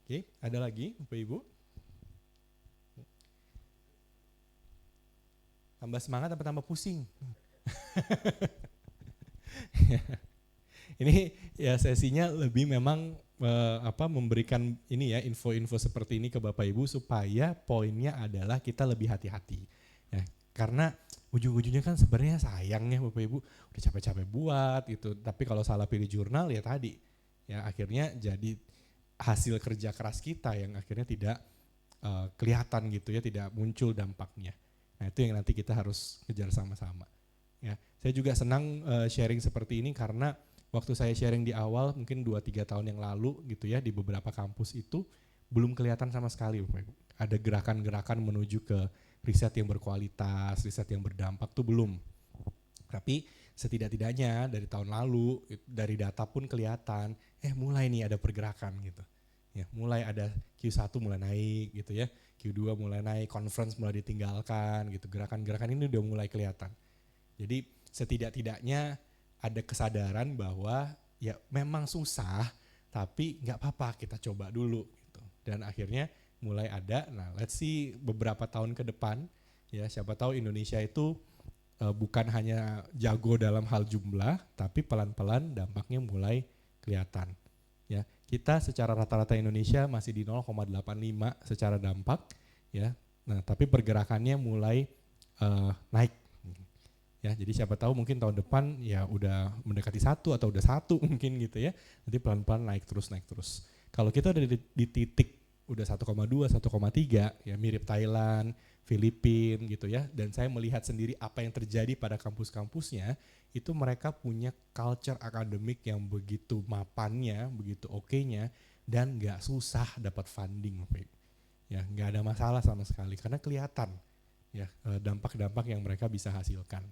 Oke, ada lagi Bapak Ibu? Tambah semangat apa tambah pusing? Ini ya sesinya lebih memang memberikan ini ya info-info seperti ini ke Bapak Ibu supaya poinnya adalah kita lebih hati-hati. Ya, karena ujung-ujungnya kan sebenarnya sayang ya Bapak Ibu udah capek-capek buat gitu, tapi kalau salah pilih jurnal ya tadi ya akhirnya jadi hasil kerja keras kita yang akhirnya tidak kelihatan gitu ya, tidak muncul dampaknya. Nah itu yang nanti kita harus kejar sama-sama. Ya, saya juga senang sharing seperti ini karena waktu saya sharing di awal mungkin 2-3 tahun yang lalu gitu ya di beberapa kampus itu belum kelihatan sama sekali Bapak Ibu. Ada gerakan-gerakan menuju ke riset yang berkualitas, riset yang berdampak tuh belum. Tapi setidak-tidaknya dari tahun lalu dari data pun kelihatan mulai nih ada pergerakan gitu. Ya, mulai ada Q1 mulai naik gitu ya, Q2 mulai naik, conference mulai ditinggalkan gitu. Gerakan-gerakan ini udah mulai kelihatan. Jadi setidak-tidaknya ada kesadaran bahwa ya memang susah tapi nggak apa-apa kita coba dulu gitu. Dan akhirnya mulai ada, nah let's see beberapa tahun ke depan ya siapa tahu Indonesia itu bukan hanya jago dalam hal jumlah tapi pelan-pelan dampaknya mulai kelihatan. Ya, kita secara rata-rata Indonesia masih di 0,85 secara dampak ya. Nah, tapi pergerakannya mulai naik. Ya, jadi siapa tahu mungkin tahun depan ya udah mendekati 1 atau udah 1 mungkin gitu ya. Nanti pelan-pelan naik terus. Kalau kita udah di titik udah 1,2, 1,3 ya mirip Thailand, Filipina gitu ya. Dan saya melihat sendiri apa yang terjadi pada kampus-kampusnya, itu mereka punya culture akademik yang begitu mapannya, begitu oke-nya dan gak susah dapat funding. Ya, gak ada masalah sama sekali karena kelihatan ya dampak-dampak yang mereka bisa hasilkan.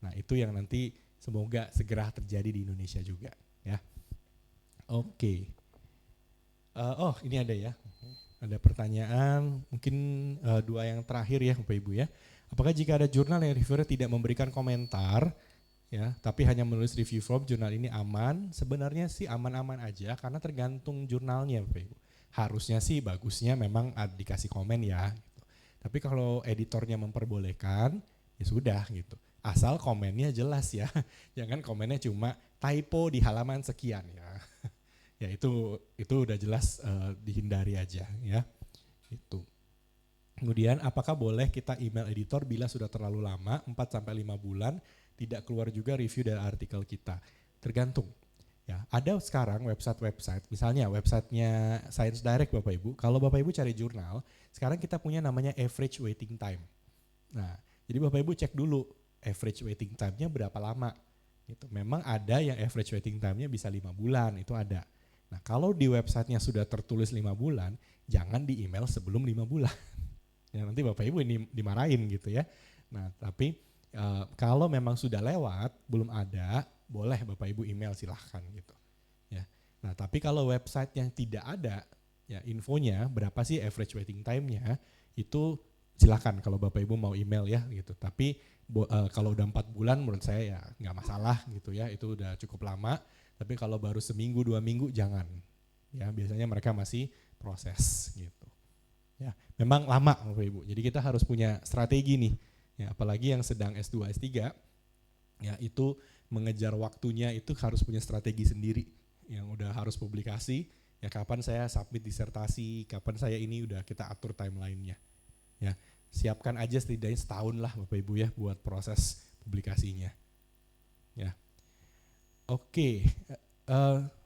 Nah itu yang nanti semoga segera terjadi di Indonesia juga ya. Oke. Oh ini ada ya, ada pertanyaan mungkin 2 yang terakhir ya Bapak Ibu ya. Apakah jika ada jurnal yang reviewer tidak memberikan komentar ya, tapi hanya menulis review form jurnal ini aman? Sebenarnya sih aman-aman aja karena tergantung jurnalnya Bapak Ibu. Harusnya sih bagusnya memang dikasih komen ya. Gitu. Tapi kalau editornya memperbolehkan ya sudah gitu. Asal komennya jelas ya, jangan komennya cuma typo di halaman sekian ya. Ya itu udah jelas dihindari aja ya. Itu. Kemudian apakah boleh kita email editor bila sudah terlalu lama 4-5 bulan tidak keluar juga review dari artikel kita? Tergantung. Ya, ada sekarang website, misalnya websitenya Science Direct Bapak Ibu. Kalau Bapak Ibu cari jurnal, sekarang kita punya namanya average waiting time. Nah, jadi Bapak Ibu cek dulu average waiting time-nya berapa lama. Gitu. Memang ada yang average waiting time-nya bisa 5 bulan, itu ada. Nah, kalau di websitenya sudah tertulis 5 bulan, jangan di email sebelum 5 bulan. Ya, nanti Bapak Ibu ini dimarahin gitu ya. Nah, tapi kalau memang sudah lewat, belum ada, boleh Bapak Ibu email silahkan gitu. Ya. Nah, tapi kalau website yang tidak ada ya infonya berapa sih average waiting time-nya, itu silahkan kalau Bapak Ibu mau email ya gitu. Tapi kalau udah 4 bulan menurut saya ya nggak masalah gitu ya, itu udah cukup lama. Tapi kalau baru seminggu 2 minggu jangan. Ya biasanya mereka masih proses gitu. Ya memang lama Bapak Ibu. Jadi kita harus punya strategi nih. Ya apalagi yang sedang S2 S3 ya itu mengejar waktunya itu harus punya strategi sendiri. Yang udah harus publikasi ya kapan saya submit disertasi, kapan saya ini udah kita atur timeline-nya. Ya siapkan aja setidaknya setahun lah Bapak Ibu ya buat proses publikasinya. Ya, oke.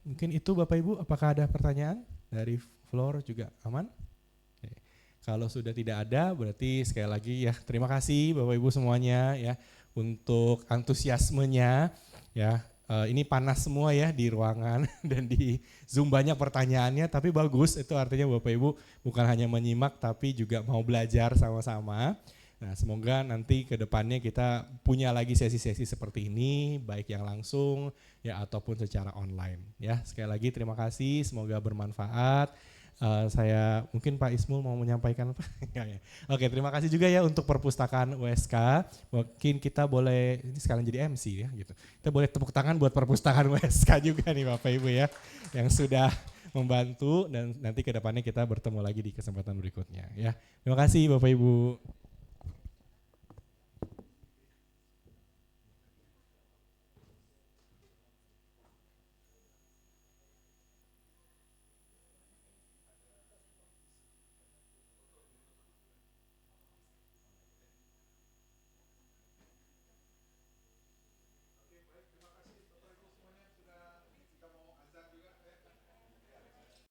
Mungkin itu Bapak Ibu. Apakah ada pertanyaan dari floor juga aman? Oke. Kalau sudah tidak ada, berarti sekali lagi ya terima kasih Bapak Ibu semuanya ya untuk antusiasmenya ya ini panas semua ya di ruangan dan di Zoom banyak pertanyaannya, tapi bagus, itu artinya Bapak Ibu bukan hanya menyimak tapi juga mau belajar sama-sama. Nah, semoga nanti ke depannya kita punya lagi sesi-sesi seperti ini, baik yang langsung ya ataupun secara online ya. Sekali lagi terima kasih, semoga bermanfaat. Saya mungkin Pak Ismul mau menyampaikan apa? Ya. Oke, terima kasih juga ya untuk perpustakaan USK. Mungkin kita boleh ini sekarang jadi MC ya gitu. Kita boleh tepuk tangan buat perpustakaan USK juga nih Bapak Ibu ya yang sudah membantu, dan nanti ke depannya kita bertemu lagi di kesempatan berikutnya ya. Terima kasih Bapak Ibu.